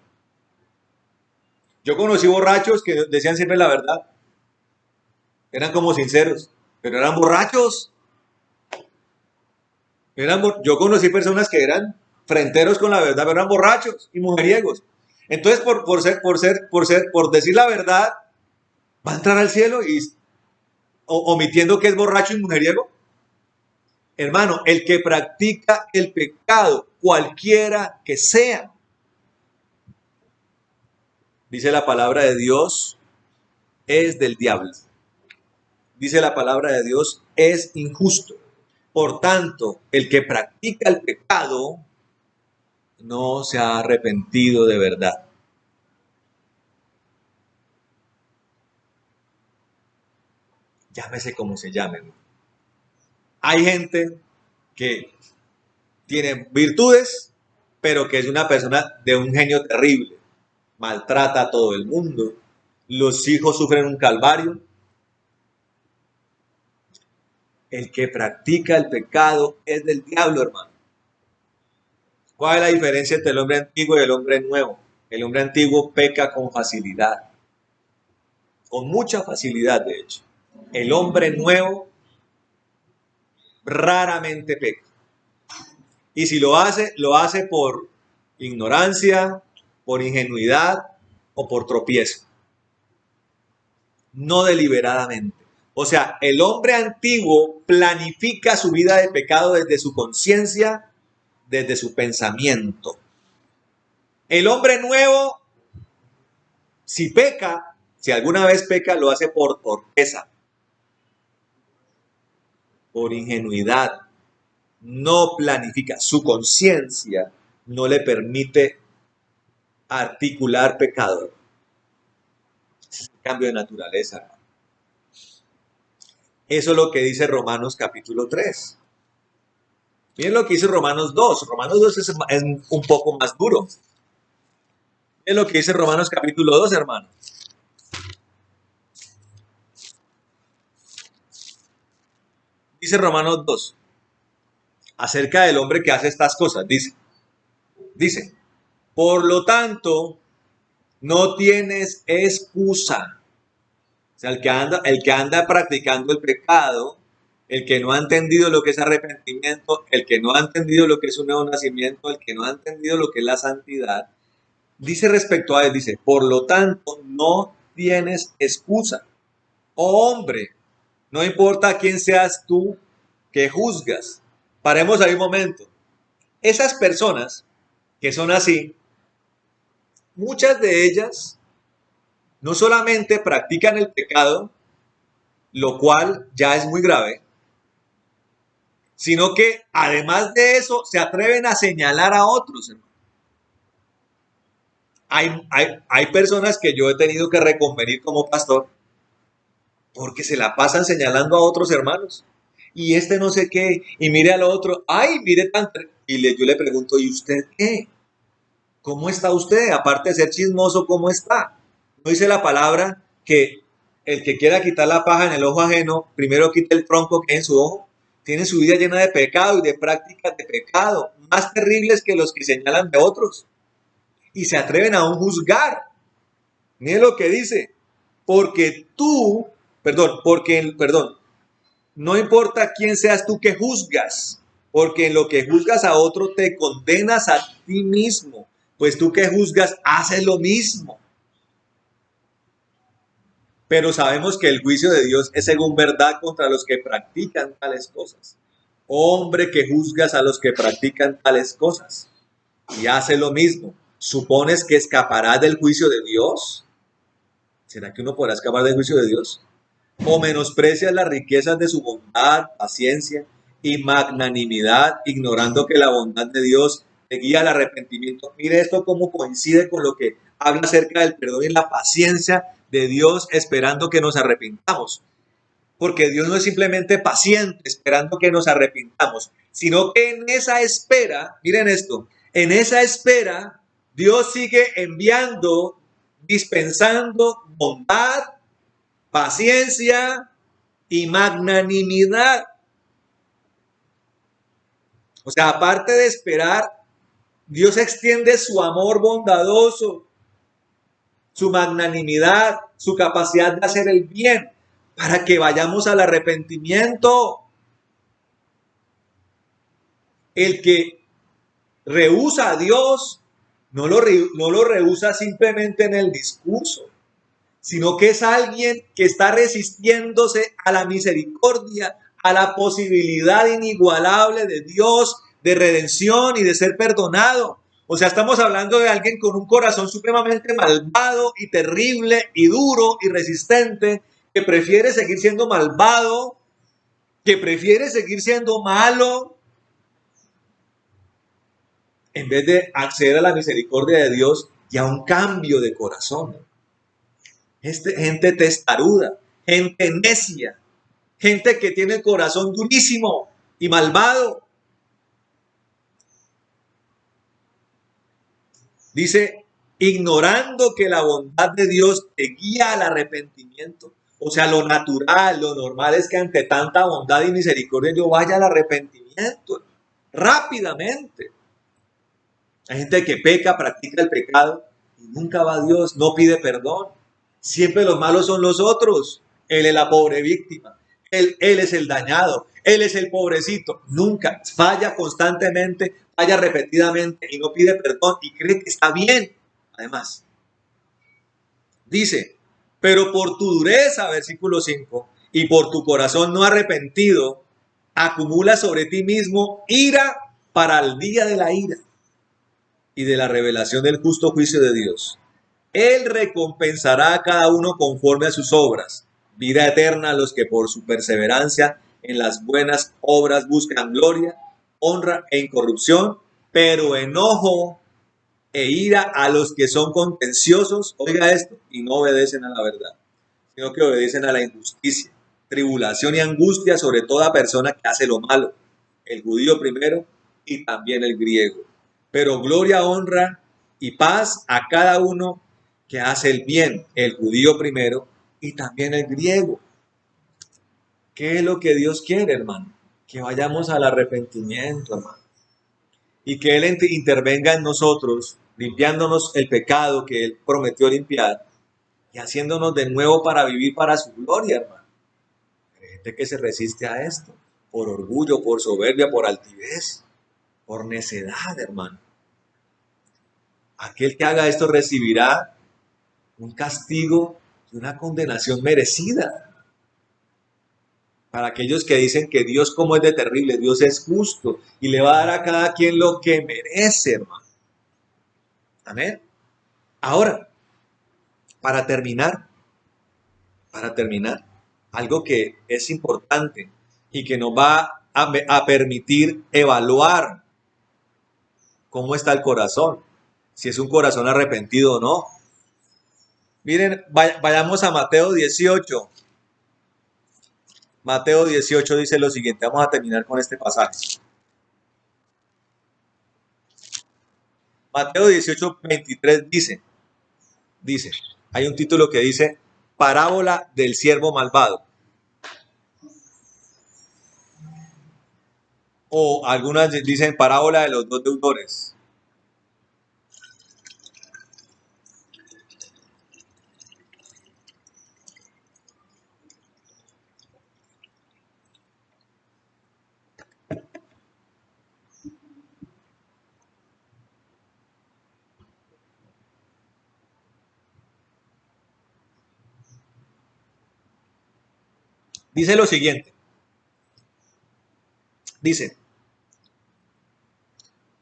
Yo conocí borrachos que decían siempre la verdad. Eran como sinceros, pero eran borrachos. Yo conocí personas que eran fronteros con la verdad, pero eran borrachos y mujeriegos. Entonces, por decir la verdad, va a entrar al cielo y omitiendo que es borracho y mujeriego. Hermano, el que practica el pecado, cualquiera que sea, dice la palabra de Dios, es del diablo. Dice la palabra de Dios, es injusto. Por tanto, el que practica el pecado no se ha arrepentido de verdad. Llámese como se llame. Hay gente que tiene virtudes, pero que es una persona de un genio terrible. Maltrata a todo el mundo. Los hijos sufren un calvario. El que practica el pecado es del diablo, hermano. ¿Cuál es la diferencia entre el hombre antiguo y el hombre nuevo? El hombre antiguo peca con facilidad, con mucha facilidad, de hecho. El hombre nuevo raramente peca. Y si lo hace por ignorancia, por ingenuidad o por tropiezo. No deliberadamente. O sea, el hombre antiguo planifica su vida de pecado desde su conciencia, desde su pensamiento. El hombre nuevo, si peca, si alguna vez peca, lo hace por torpeza, por ingenuidad. No planifica. Su conciencia no le permite articular pecado. Es un cambio de naturaleza. Eso es lo que dice Romanos capítulo 3. Miren lo que dice Romanos 2. Romanos 2 es un poco más duro. Miren lo que dice Romanos capítulo 2, hermano. Dice Romanos 2, acerca del hombre que hace estas cosas. Dice, por lo tanto, no tienes excusa. O sea, el que anda practicando el pecado, el que no ha entendido lo que es arrepentimiento, el que no ha entendido lo que es un nuevo nacimiento, el que no ha entendido lo que es la santidad, dice respecto a él, dice, por lo tanto, no tienes excusa. Oh hombre, no importa quién seas tú que juzgas. Paremos ahí un momento. Esas personas que son así, muchas de ellas no solamente practican el pecado, lo cual ya es muy grave, sino que además de eso se atreven a señalar a otros. Hay personas que yo he tenido que reconvenir como pastor porque se la pasan señalando a otros hermanos. Y este no sé qué, y mire al otro, ay, mire tan... yo le pregunto, ¿y usted qué? ¿Cómo está usted? Aparte de ser chismoso, ¿cómo está? No dice la palabra que el que quiera quitar la paja en el ojo ajeno, primero quite el tronco que hay en su ojo. Tiene su vida llena de pecado y de prácticas de pecado, más terribles que los que señalan de otros. Y se atreven a un juzgar. Miren lo que dice. Perdón, no importa quién seas tú que juzgas, porque en lo que juzgas a otro te condenas a ti mismo, pues tú que juzgas haces lo mismo. Pero sabemos que el juicio de Dios es según verdad contra los que practican tales cosas. Hombre que juzgas a los que practican tales cosas y hace lo mismo, ¿supones que escaparás del juicio de Dios? ¿Será que uno podrá escapar del juicio de Dios? ¿O menosprecias las riquezas de su bondad, paciencia y magnanimidad, ignorando que la bondad de Dios te guía al arrepentimiento? Mire esto cómo coincide con lo que habla acerca del perdón y la paciencia de Dios esperando que nos arrepintamos. Porque Dios no es simplemente paciente esperando que nos arrepintamos, sino que en esa espera, miren esto, en esa espera Dios sigue enviando, dispensando bondad, paciencia y magnanimidad. O sea, aparte de esperar, Dios extiende su amor bondadoso, su magnanimidad, su capacidad de hacer el bien, para que vayamos al arrepentimiento. El que rehúsa a Dios no lo rehúsa simplemente en el discurso, sino que es alguien que está resistiéndose a la misericordia, a la posibilidad inigualable de Dios, de redención y de ser perdonado. O sea, estamos hablando de alguien con un corazón supremamente malvado y terrible y duro y resistente, que prefiere seguir siendo malvado, que prefiere seguir siendo malo, en vez de acceder a la misericordia de Dios y a un cambio de corazón. Gente testaruda, gente necia, gente que tiene el corazón durísimo y malvado. Dice, ignorando que la bondad de Dios te guía al arrepentimiento. O sea, lo natural, lo normal es que ante tanta bondad y misericordia yo vaya al arrepentimiento rápidamente. Hay gente que peca, practica el pecado y nunca va a Dios, no pide perdón. Siempre los malos son los otros. Él es la pobre víctima. Él es el dañado. Él es el pobrecito. Nunca falla constantemente, falla repetidamente y no pide perdón y cree que está bien. Además, dice, pero por tu dureza, versículo 5, y por tu corazón no arrepentido, acumula sobre ti mismo ira para el día de la ira y de la revelación del justo juicio de Dios. Él recompensará a cada uno conforme a sus obras. Vida eterna a los que por su perseverancia en las buenas obras buscan gloria, honra e incorrupción, pero enojo e ira a los que son contenciosos, oiga esto, y no obedecen a la verdad, sino que obedecen a la injusticia. Tribulación y angustia sobre toda persona que hace lo malo, el judío primero y también el griego. Pero gloria, honra y paz a cada uno que hace el bien, el judío primero y también el griego. ¿Qué es lo que Dios quiere, hermano? Que vayamos al arrepentimiento, hermano. Y que Él intervenga en nosotros, limpiándonos el pecado que Él prometió limpiar y haciéndonos de nuevo para vivir para su gloria, hermano. Hay gente que se resiste a esto, por orgullo, por soberbia, por altivez, por necedad, hermano. Aquel que haga esto recibirá un castigo y una condenación merecida. Para aquellos que dicen que Dios como es de terrible, Dios es justo y le va a dar a cada quien lo que merece, hermano. Amén. Ahora, para terminar, algo que es importante y que nos va a permitir evaluar cómo está el corazón, si es un corazón arrepentido o no. Miren, vayamos a Mateo 18. Mateo 18 dice lo siguiente, vamos a terminar con este pasaje. Mateo 18, 23 dice, hay un título que dice, parábola del siervo malvado. O algunas dicen parábola de los dos deudores. Dice lo siguiente. Dice,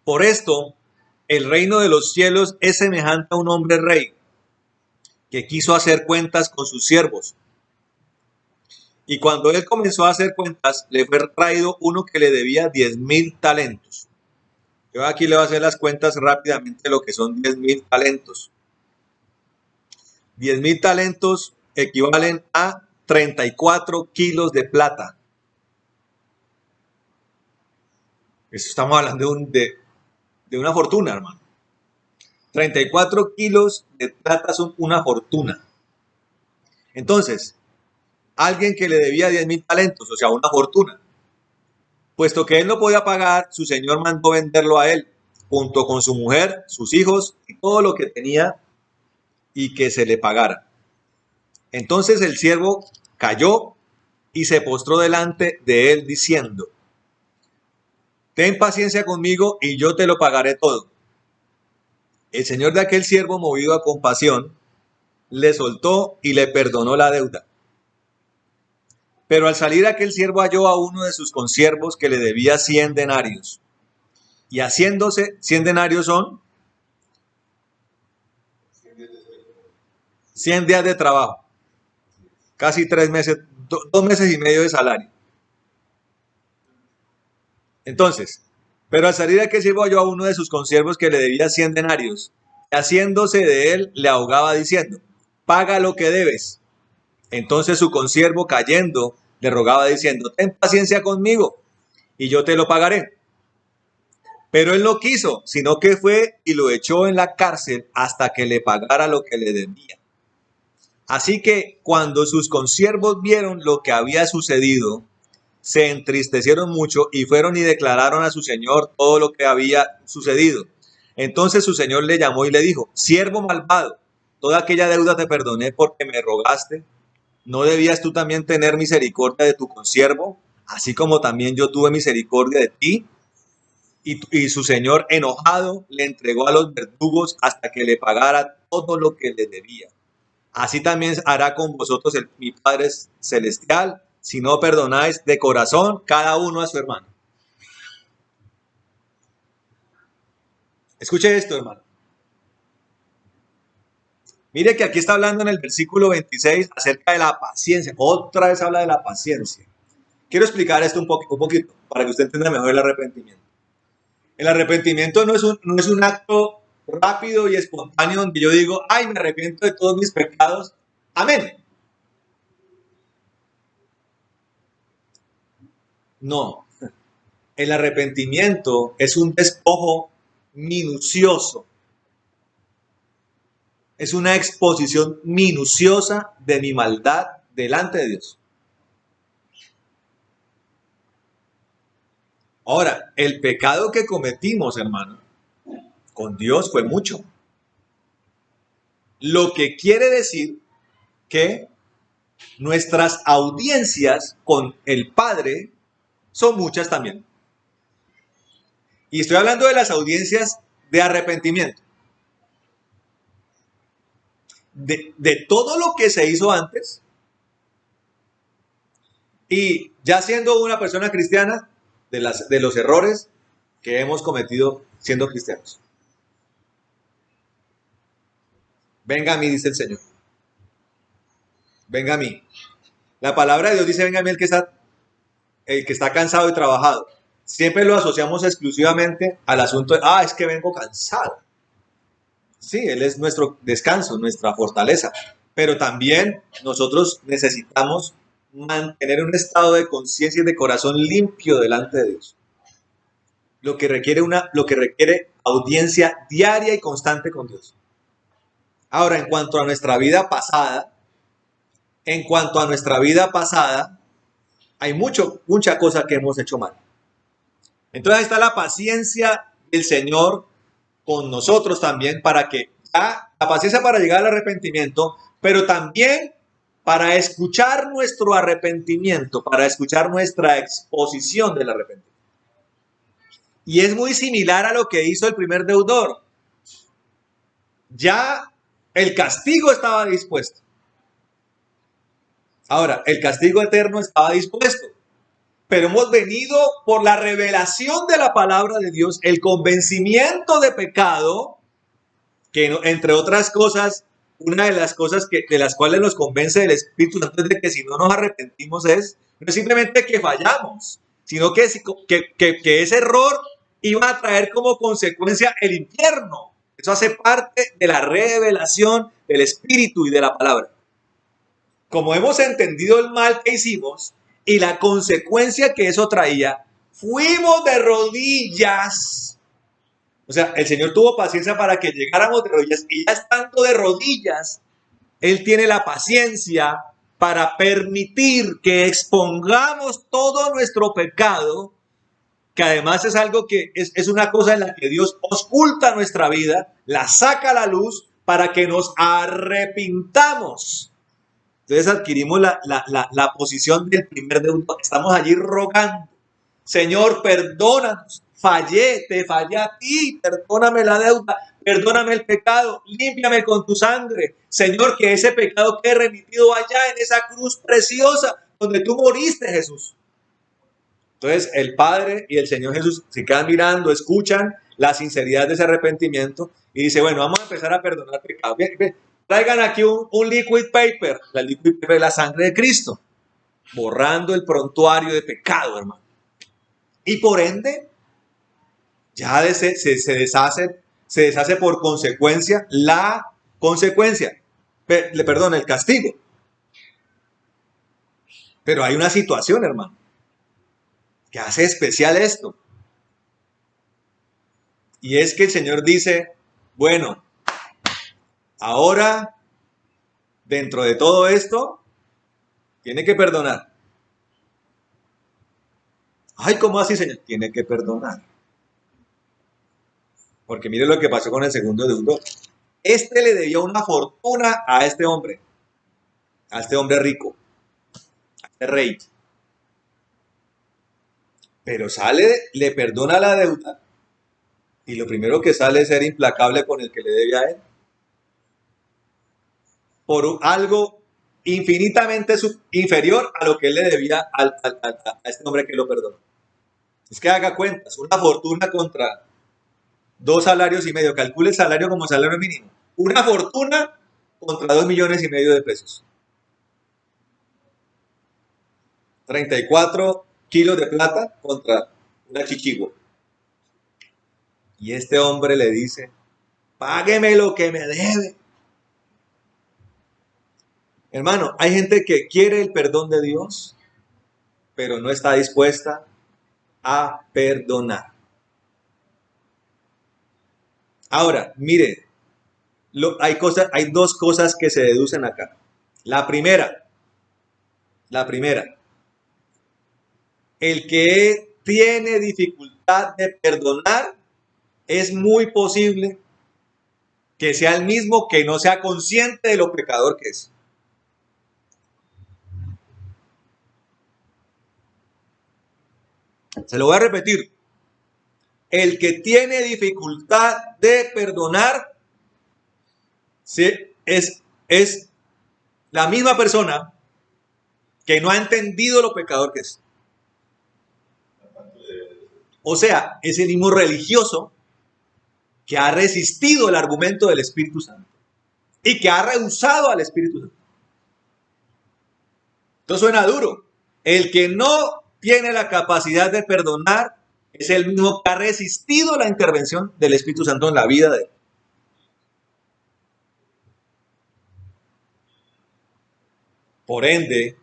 por esto, el reino de los cielos es semejante a un hombre rey que quiso hacer cuentas con sus siervos. Y cuando él comenzó a hacer cuentas, le fue traído uno que le debía 10,000 talentos. Yo aquí le voy a hacer las cuentas rápidamente de lo que son 10,000 talentos. 10,000 talentos equivalen a 34 kilos de plata. Eso estamos hablando de una fortuna, hermano. 34 kilos de plata son una fortuna. Entonces, alguien que le debía 10,000 talentos, o sea, una fortuna. Puesto que él no podía pagar, su señor mandó venderlo a él, junto con su mujer, sus hijos y todo lo que tenía, y que se le pagara. Entonces el siervo cayó y se postró delante de él diciendo: ten paciencia conmigo y yo te lo pagaré todo. El señor de aquel siervo, movido a compasión, le soltó y le perdonó la deuda. Pero al salir aquel siervo halló a uno de sus consiervos que le debía 100 denarios. Y haciéndose, 100 denarios son 100 días de trabajo, casi 3 meses, 2 meses y medio de salario. Entonces, pero al salir aquel siervo halló a uno de sus consiervos que le debía 100 denarios. Y haciéndose de él, le ahogaba diciendo: paga lo que debes. Entonces su consiervo, cayendo, le rogaba diciendo: ten paciencia conmigo y yo te lo pagaré. Pero él no quiso, sino que fue y lo echó en la cárcel hasta que le pagara lo que le debía. Así que cuando sus consiervos vieron lo que había sucedido, se entristecieron mucho y fueron y declararon a su señor todo lo que había sucedido. Entonces su señor le llamó y le dijo: siervo malvado, toda aquella deuda te perdoné porque me rogaste. ¿No debías tú también tener misericordia de tu consiervo, así como también yo tuve misericordia de ti? Y su señor, enojado, le entregó a los verdugos hasta que le pagara todo lo que le debía. Así también hará con vosotros mi Padre Celestial, si no perdonáis de corazón cada uno a su hermano. Escuche esto, hermano. Mire que aquí está hablando en el versículo 26 acerca de la paciencia. Otra vez habla de la paciencia. Quiero explicar esto un poquito para que usted entienda mejor el arrepentimiento. El arrepentimiento no es un acto rápido y espontáneo donde yo digo: ay, me arrepiento de todos mis pecados. Amén. No. El arrepentimiento es un despojo minucioso. Es una exposición minuciosa de mi maldad delante de Dios. Ahora, el pecado que cometimos, hermano, con Dios fue mucho. Lo que quiere decir que nuestras audiencias con el Padre son muchas también. Y estoy hablando de las audiencias de arrepentimiento. De todo lo que se hizo antes. Y ya siendo una persona cristiana, de los errores que hemos cometido siendo cristianos. Venga a mí, dice el Señor. Venga a mí. La palabra de Dios dice: venga a mí el que está cansado y trabajado. Siempre lo asociamos exclusivamente al asunto de: es que vengo cansado. Sí, Él es nuestro descanso, nuestra fortaleza. Pero también nosotros necesitamos mantener un estado de conciencia y de corazón limpio delante de Dios. Lo que requiere audiencia diaria y constante con Dios. Ahora, en cuanto a nuestra vida pasada, hay mucha cosa que hemos hecho mal. Entonces ahí está la paciencia del Señor con nosotros también, para que la paciencia para llegar al arrepentimiento, pero también para escuchar nuestro arrepentimiento, para escuchar nuestra exposición del arrepentimiento. Y es muy similar a lo que hizo el primer deudor. Ya el castigo estaba dispuesto. Ahora, el castigo eterno estaba dispuesto. Pero hemos venido por la revelación de la palabra de Dios, el convencimiento de pecado, que entre otras cosas, una de las cosas de las cuales nos convence el Espíritu Santo es de que si no nos arrepentimos no es simplemente que fallamos, sino que ese error iba a traer como consecuencia el infierno. Eso hace parte de la revelación del Espíritu y de la palabra. Como hemos entendido el mal que hicimos y la consecuencia que eso traía, fuimos de rodillas. O sea, el Señor tuvo paciencia para que llegáramos de rodillas, y ya estando de rodillas, Él tiene la paciencia para permitir que expongamos todo nuestro pecado, que además es algo que es una cosa en la que Dios oculta nuestra vida, la saca a la luz para que nos arrepintamos. Entonces adquirimos la posición del primer deudor. Estamos allí rogando, Señor, perdónanos, fallé, te fallé a ti, perdóname la deuda, perdóname el pecado, límpiame con tu sangre. Señor, que ese pecado quede remitido allá en esa cruz preciosa donde tú moriste, Jesús. Entonces el Padre y el Señor Jesús se quedan mirando, escuchan la sinceridad de ese arrepentimiento y dice, bueno, vamos a empezar a perdonar pecados. Bien, bien. Traigan aquí un liquid paper. La liquid paper es la sangre de Cristo, borrando el prontuario de pecado, hermano. Y por ende, ya se deshace por consecuencia la consecuencia, perdón, el castigo. Pero hay una situación, hermano, que hace especial esto. Y es que el Señor dice, bueno, ahora, dentro de todo esto, tiene que perdonar. Ay, ¿cómo así, Señor? Tiene que perdonar. Porque mire lo que pasó con el segundo deudor. Este le debía una fortuna a este hombre rico, a este rey. Pero sale, le perdona la deuda y lo primero que sale es ser implacable con el que le debe a él. Por algo infinitamente inferior a lo que él le debía a este hombre que lo perdonó. Es que haga cuentas, una fortuna contra 2,5 salarios, calcule el salario como salario mínimo. Una fortuna contra 2,5 millones de pesos. 34 kilos de plata contra una chichigua. Y este hombre le dice, págueme lo que me debe. Hermano, hay gente que quiere el perdón de Dios, pero no está dispuesta a perdonar. Ahora, mire, hay dos cosas que se deducen acá. La primera, el que tiene dificultad de perdonar es muy posible que sea el mismo que no sea consciente de lo pecador que es. Se lo voy a repetir. El que tiene dificultad de perdonar es la misma persona que no ha entendido lo pecador que es. O sea, es el mismo religioso que ha resistido el argumento del Espíritu Santo y que ha rehusado al Espíritu Santo. Esto suena duro. El que no tiene la capacidad de perdonar es el mismo que ha resistido la intervención del Espíritu Santo en la vida de él. Por ende,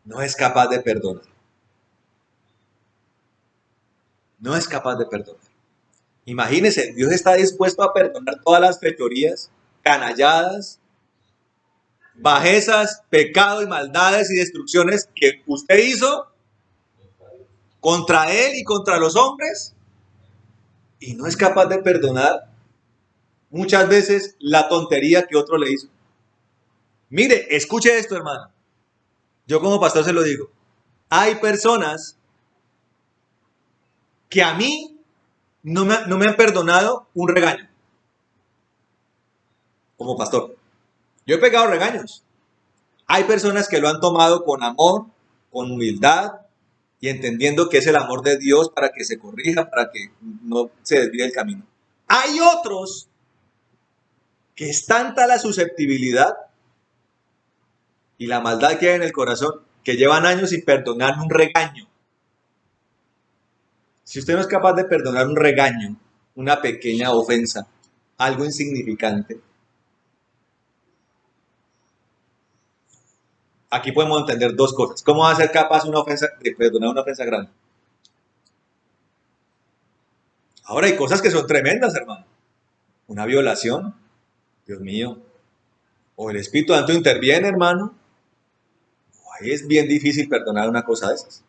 no es capaz de perdonar. No es capaz de perdonar. Imagínense, Dios está dispuesto a perdonar todas las fechorías, canalladas, bajezas, pecados y maldades y destrucciones que usted hizo contra él y contra los hombres, y no es capaz de perdonar muchas veces la tontería que otro le hizo. Mire, escuche esto, hermano. Yo como pastor se lo digo. Hay personas que a mí no me han perdonado un regaño. Como pastor. Yo he pegado regaños. Hay personas que lo han tomado con amor, con humildad y entendiendo que es el amor de Dios para que se corrija, para que no se desvíe el camino. Hay otros que es tanta la susceptibilidad y la maldad que hay en el corazón que llevan años sin perdonar un regaño. Si usted no es capaz de perdonar un regaño, una pequeña ofensa, algo insignificante, aquí podemos entender dos cosas. ¿Cómo va a ser capaz de perdonar una ofensa grande? Ahora hay cosas que son tremendas, hermano. Una violación, Dios mío. O el Espíritu Santo interviene, hermano. Ahí es bien difícil perdonar una cosa de esas.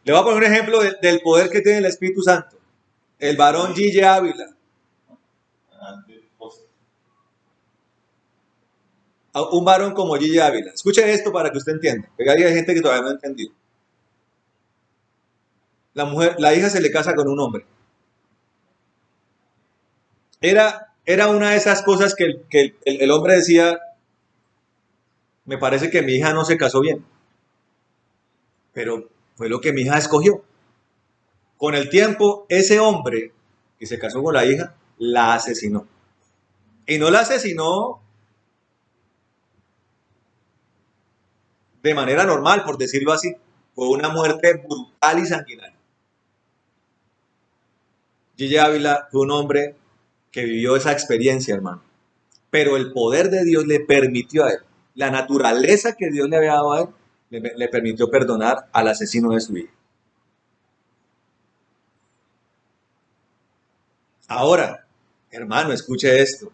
Le voy a poner un ejemplo del poder que tiene el Espíritu Santo. El varón Gille Ávila. A un varón como Gigi Ávila. Escuche esto para que usted entienda, porque hay gente que todavía no ha entendido. La hija se le casa con un hombre. Era una de esas cosas que el hombre decía, me parece que mi hija no se casó bien, pero fue lo que mi hija escogió. Con el tiempo, ese hombre que se casó con la hija, la asesinó. Y no la asesinó de manera normal, por decirlo así. Fue una muerte brutal y sanguinaria. Gigi Ávila fue un hombre que vivió esa experiencia, hermano. Pero el poder de Dios le permitió a él, la naturaleza que Dios le había dado a él, le permitió perdonar al asesino de su hija. Ahora, hermano, escuche esto.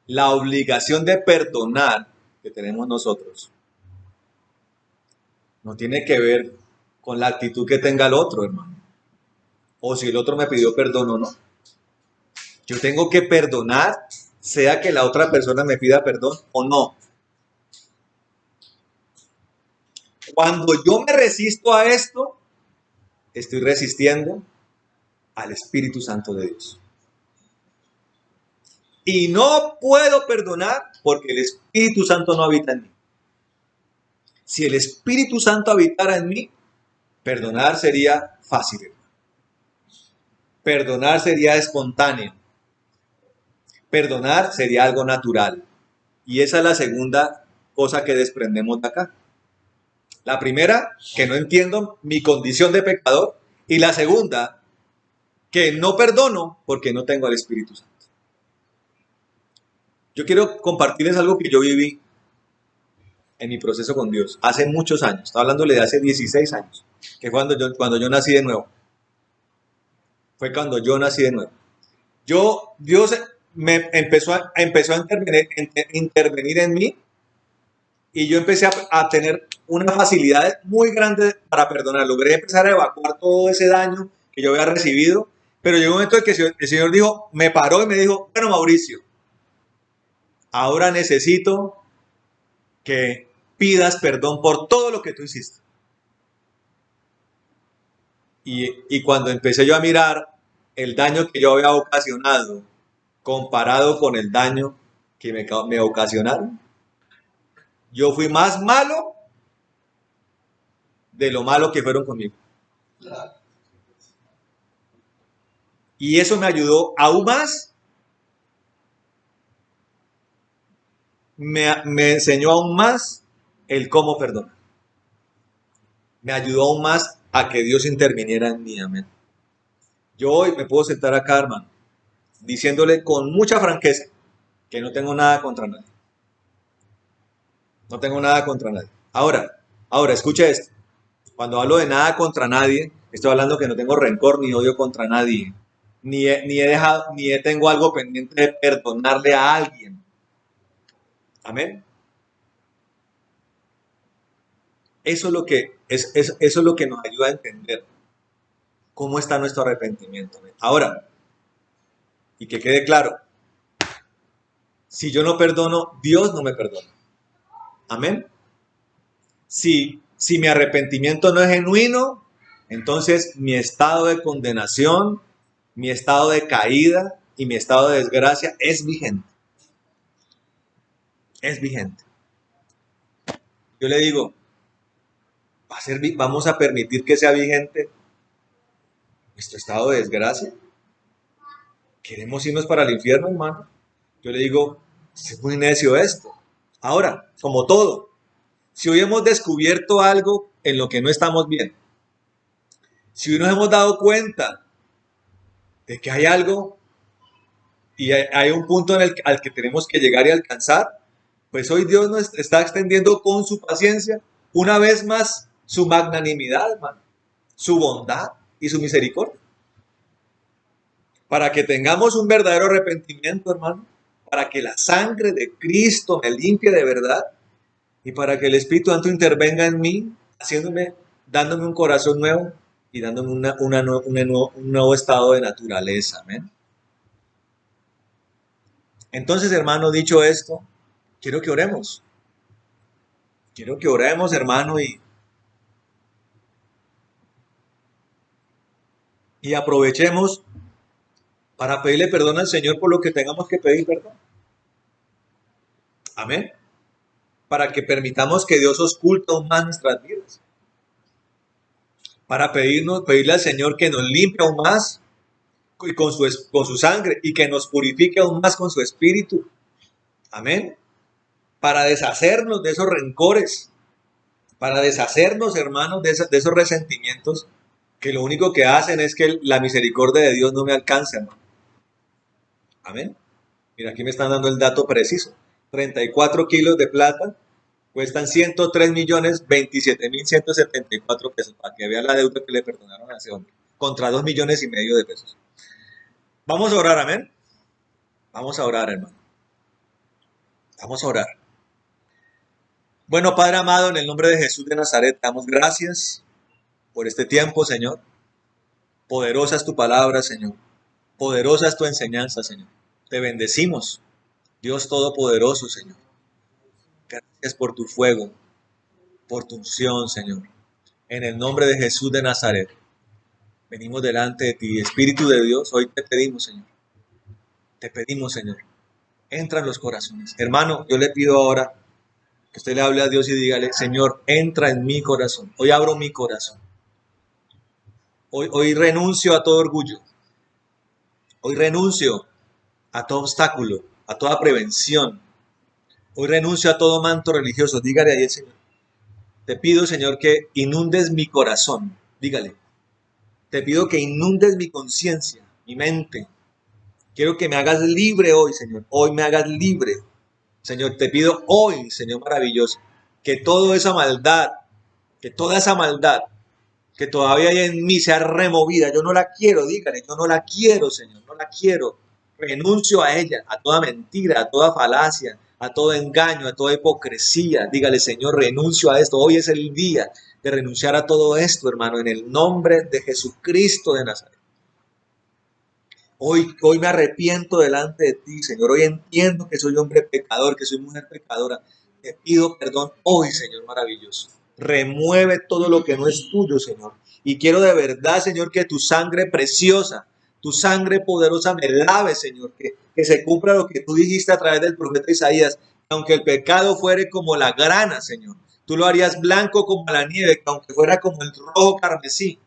La obligación de perdonar que tenemos nosotros no tiene que ver con la actitud que tenga el otro, hermano. O si el otro me pidió perdón o no. Yo tengo que perdonar, sea que la otra persona me pida perdón o no. Cuando yo me resisto a esto, estoy resistiendo al Espíritu Santo de Dios. Y no puedo perdonar porque el Espíritu Santo no habita en mí. Si el Espíritu Santo habitara en mí, perdonar sería fácil. Perdonar sería espontáneo. Perdonar sería algo natural. Y esa es la segunda cosa que desprendemos de acá. La primera, que no entiendo mi condición de pecador. Y la segunda, que no perdono porque no tengo al Espíritu Santo. Yo quiero compartirles algo que yo viví en mi proceso con Dios hace muchos años. Estaba hablándole de hace 16 años, que fue cuando yo nací de nuevo. Fue cuando yo nací de nuevo. Dios me empezó a intervenir en mí y yo empecé a tener una facilidad muy grande para perdonar. Logré empezar a evacuar todo ese daño que yo había recibido, pero llegó un momento en que el Señor dijo, me paró y me dijo, bueno, Mauricio, ahora necesito que pidas perdón por todo lo que tú hiciste. Y cuando empecé yo a mirar el daño que yo había ocasionado comparado con el daño que me ocasionaron, yo fui más malo de lo malo que fueron conmigo. Y eso me ayudó aún más, me enseñó aún más el cómo perdonar. Me ayudó aún más a que Dios interviniera en mí, amén. Yo hoy me puedo sentar acá, hermano, diciéndole con mucha franqueza que no tengo nada contra nadie. No tengo nada contra nadie. Ahora, escucha esto. Cuando hablo de nada contra nadie, estoy hablando que no tengo rencor ni odio contra nadie. Ni tengo algo pendiente de perdonarle a alguien. Amén. Eso es lo que nos ayuda a entender cómo está nuestro arrepentimiento. Amén. Ahora, y que quede claro, si yo no perdono, Dios no me perdona. Amén. Si mi arrepentimiento no es genuino, entonces mi estado de condenación, mi estado de caída y mi estado de desgracia es vigente. Es vigente. Yo le digo, vamos a permitir que sea vigente nuestro estado de desgracia. ¿Queremos irnos para el infierno, hermano? Yo le digo, es muy necio esto. Ahora, como todo, si hoy hemos descubierto algo en lo que no estamos bien, si hoy nos hemos dado cuenta de que hay algo y hay un punto al que tenemos que llegar y alcanzar, pues hoy Dios nos está extendiendo con su paciencia una vez más su magnanimidad, hermano, su bondad y su misericordia. Para que tengamos un verdadero arrepentimiento, hermano, para que la sangre de Cristo me limpie de verdad y para que el Espíritu Santo intervenga en mí, dándome un corazón nuevo y dándome un nuevo estado de naturaleza. Amén. Entonces, hermano, dicho esto, Quiero que oremos. Quiero que oremos, hermano, y aprovechemos para pedirle perdón al Señor por lo que tengamos que pedir perdón. Amén. Para que permitamos que Dios oculte aún más nuestras vidas. Para pedirle al Señor que nos limpie aún más y con su sangre y que nos purifique aún más con su espíritu. Amén. Para deshacernos de esos rencores, para deshacernos, hermanos, de esos resentimientos que lo único que hacen es que la misericordia de Dios no me alcance, hermano. Amén. Mira, aquí me están dando el dato preciso. 34 kilos de plata cuestan 103.027.174 pesos, para que vean la deuda que le perdonaron a ese hombre, contra 2,5 millones de pesos. Vamos a orar, amén. Vamos a orar, hermano. Vamos a orar. Bueno, Padre amado, en el nombre de Jesús de Nazaret, te damos gracias por este tiempo, Señor. Poderosa es tu palabra, Señor. Poderosa es tu enseñanza, Señor. Te bendecimos, Dios Todopoderoso, Señor. Gracias por tu fuego, por tu unción, Señor. En el nombre de Jesús de Nazaret, venimos delante de ti. Espíritu de Dios, hoy te pedimos, Señor. Te pedimos, Señor. Entra en los corazones. Hermano, yo le pido ahora que usted le hable a Dios y dígale, Señor, entra en mi corazón. Hoy abro mi corazón. Hoy renuncio a todo orgullo. Hoy renuncio a todo obstáculo, a toda prevención. Hoy renuncio a todo manto religioso. Dígale ahí al Señor. Te pido, Señor, que inundes mi corazón. Dígale. Te pido que inundes mi conciencia, mi mente. Quiero que me hagas libre hoy, Señor. Hoy me hagas libre. Señor, te pido hoy, Señor maravilloso, que toda esa maldad que todavía hay en mí sea removida. Yo no la quiero, dígale, yo no la quiero, Señor, no la quiero. Renuncio a ella, a toda mentira, a toda falacia, a todo engaño, a toda hipocresía. Dígale, Señor, renuncio a esto. Hoy es el día de renunciar a todo esto, hermano, en el nombre de Jesucristo de Nazaret. Hoy me arrepiento delante de ti, Señor. Hoy entiendo que soy hombre pecador, que soy mujer pecadora. Te pido perdón hoy, Señor maravilloso. Remueve todo lo que no es tuyo, Señor. Y quiero de verdad, Señor, que tu sangre preciosa, tu sangre poderosa me lave, Señor. Que se cumpla lo que tú dijiste a través del profeta Isaías. Que aunque el pecado fuere como la grana, Señor, tú lo harías blanco como la nieve, que aunque fuera como el rojo carmesí,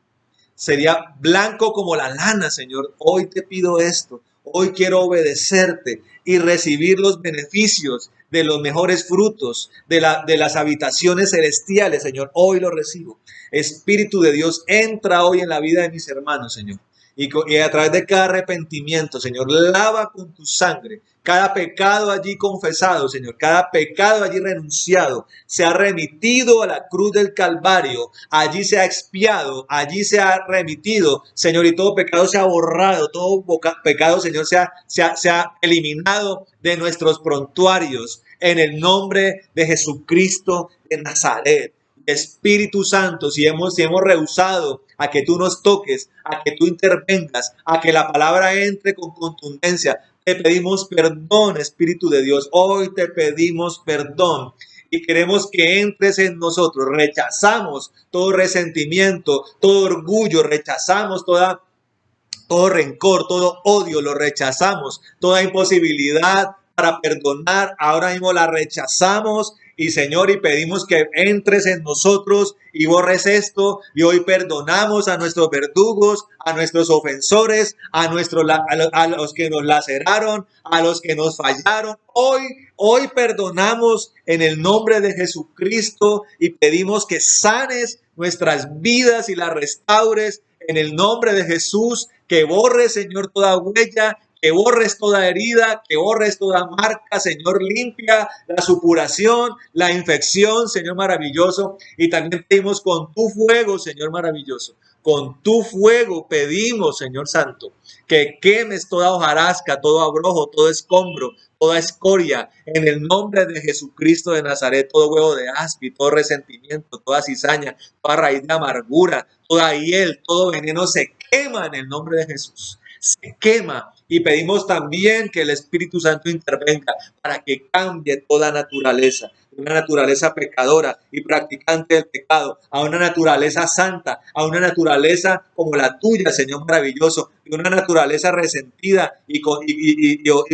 sería blanco como la lana, Señor. Hoy te pido esto. Hoy quiero obedecerte y recibir los beneficios de los mejores frutos de las habitaciones celestiales, Señor. Hoy lo recibo. Espíritu de Dios, entra hoy en la vida de mis hermanos, Señor. Y a través de cada arrepentimiento, Señor, lava con tu sangre cada pecado allí confesado, Señor, cada pecado allí renunciado, se ha remitido a la cruz del Calvario, allí se ha expiado, allí se ha remitido, Señor, y todo pecado se ha borrado, todo pecado, Señor, se ha eliminado de nuestros prontuarios, en el nombre de Jesucristo de Nazaret. Espíritu Santo, si hemos rehusado a que tú nos toques, a que tú intervengas, a que la palabra entre con contundencia, te pedimos perdón, Espíritu de Dios. Hoy te pedimos perdón y queremos que entres en nosotros. Rechazamos todo resentimiento, todo orgullo, rechazamos todo rencor, todo odio, lo rechazamos, toda imposibilidad para perdonar, ahora mismo la rechazamos. Y Señor, y pedimos que entres en nosotros y borres esto. Y hoy perdonamos a nuestros verdugos, a nuestros ofensores, a los que nos laceraron, a los que nos fallaron. Hoy perdonamos en el nombre de Jesucristo y pedimos que sanes nuestras vidas y las restaures en el nombre de Jesús, que borres, Señor, toda huella, que borres toda herida, que borres toda marca, Señor, limpia la supuración, la infección, Señor maravilloso. Y también pedimos con tu fuego, Señor maravilloso, con tu fuego pedimos, Señor Santo, que quemes toda hojarasca, todo abrojo, todo escombro, toda escoria, en el nombre de Jesucristo de Nazaret, todo huevo de aspi, todo resentimiento, toda cizaña, toda raíz de amargura, toda hiel, todo veneno se quema en el nombre de Jesús. se quema. Y pedimos también que el Espíritu Santo intervenga para que cambie toda naturaleza, una naturaleza pecadora y practicante del pecado, a una naturaleza santa, a una naturaleza como la tuya, Señor maravilloso, y una naturaleza resentida y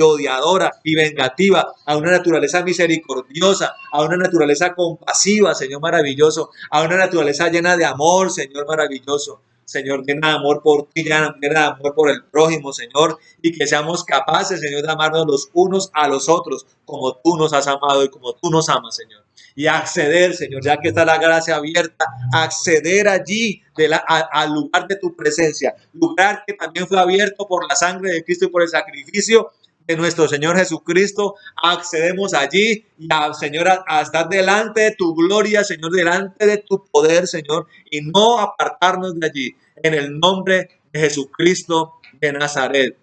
odiadora y vengativa, a una naturaleza misericordiosa, a una naturaleza compasiva, Señor maravilloso, a una naturaleza llena de amor, Señor maravilloso. Señor, llena de amor por ti, llena de amor por el prójimo, Señor, y que seamos capaces, Señor, de amarnos los unos a los otros, como tú nos has amado y como tú nos amas, Señor. Y acceder, Señor, ya que está la gracia abierta, acceder allí al lugar de tu presencia, lugar que también fue abierto por la sangre de Cristo y por el sacrificio de nuestro Señor Jesucristo. Accedemos allí y Señor, a estar delante de tu gloria, Señor, delante de tu poder, Señor, y no apartarnos de allí, en el nombre de Jesucristo de Nazaret.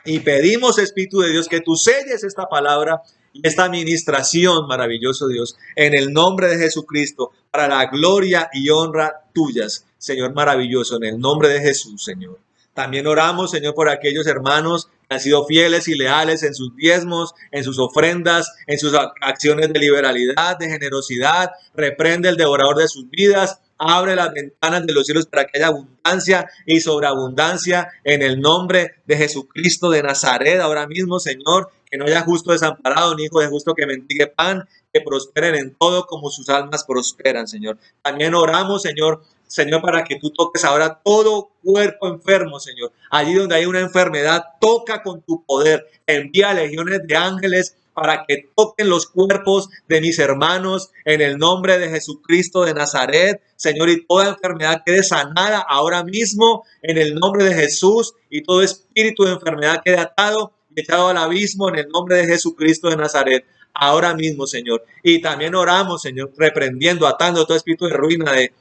Y pedimos, Espíritu de Dios, que tú selles esta palabra y esta administración, maravilloso Dios, en el nombre de Jesucristo, para la gloria y honra tuyas, Señor maravilloso, en el nombre de Jesús, Señor. También oramos, Señor, por aquellos hermanos que han sido fieles y leales en sus diezmos, en sus ofrendas, en sus acciones de liberalidad, de generosidad. Reprende el devorador de sus vidas. Abre las ventanas de los cielos para que haya abundancia y sobreabundancia en el nombre de Jesucristo de Nazaret. Ahora mismo, Señor, que no haya justo desamparado ni hijo de justo que mendigue pan, que prosperen en todo como sus almas prosperan, Señor. También oramos, Señor, para que tú toques ahora todo cuerpo enfermo, Señor. Allí donde hay una enfermedad, toca con tu poder. Envía legiones de ángeles para que toquen los cuerpos de mis hermanos en el nombre de Jesucristo de Nazaret, Señor, y toda enfermedad quede sanada ahora mismo en el nombre de Jesús, y todo espíritu de enfermedad quede atado y echado al abismo en el nombre de Jesucristo de Nazaret, ahora mismo, Señor. Y también oramos, Señor, reprendiendo, atando todo espíritu de ruina, de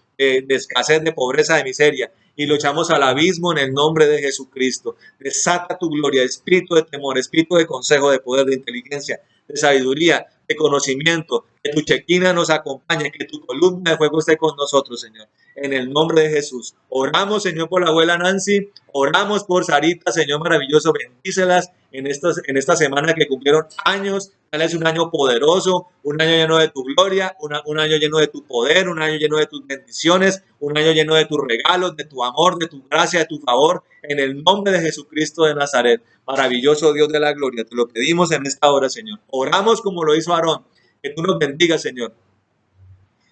escasez, de pobreza, de miseria, y lo echamos al abismo en el nombre de Jesucristo. Desata tu gloria, espíritu de temor, espíritu de consejo, de poder, de inteligencia, de sabiduría, de conocimiento, que tu chequina nos acompañe, que tu columna de fuego esté con nosotros, Señor, en el nombre de Jesús. Oramos, Señor, por la abuela Nancy, oramos por Sarita, Señor maravilloso, bendícelas en esta semana que cumplieron años. Dale un año poderoso, un año lleno de tu gloria, un año lleno de tu poder, un año lleno de tus bendiciones, un año lleno de tus regalos, de tu amor, de tu gracia, de tu favor, en el nombre de Jesucristo de Nazaret. Maravilloso Dios de la gloria, te lo pedimos en esta hora, Señor. Oramos como lo hizo Aarón, que tú nos bendigas, Señor.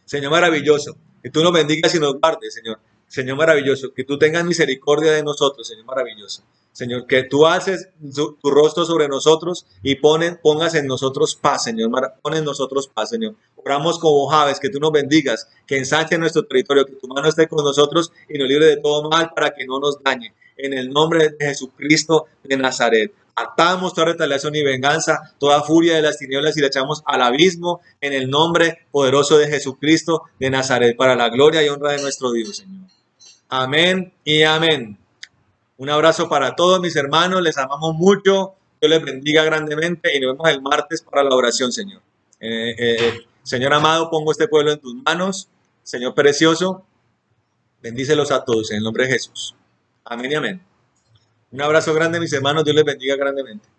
Señor maravilloso, que tú nos bendigas y nos guardes, Señor. Señor maravilloso, que tú tengas misericordia de nosotros, Señor maravilloso. Señor, que tú haces tu rostro sobre nosotros y pongas en nosotros paz, Señor. Pon en nosotros paz, Señor. Oramos como Javes, que tú nos bendigas, que ensanche nuestro territorio, que tu mano esté con nosotros y nos libre de todo mal para que no nos dañe. En el nombre de Jesucristo de Nazaret. Atamos toda retaliación y venganza, toda furia de las tinieblas y la echamos al abismo en el nombre poderoso de Jesucristo de Nazaret, para la gloria y honra de nuestro Dios, Señor. Amén y amén. Un abrazo para todos mis hermanos, les amamos mucho, Dios les bendiga grandemente y nos vemos el martes para la oración, Señor. Señor amado, pongo este pueblo en tus manos. Señor precioso, bendícelos a todos en el nombre de Jesús. Amén y amén. Un abrazo grande, mis hermanos, Dios les bendiga grandemente.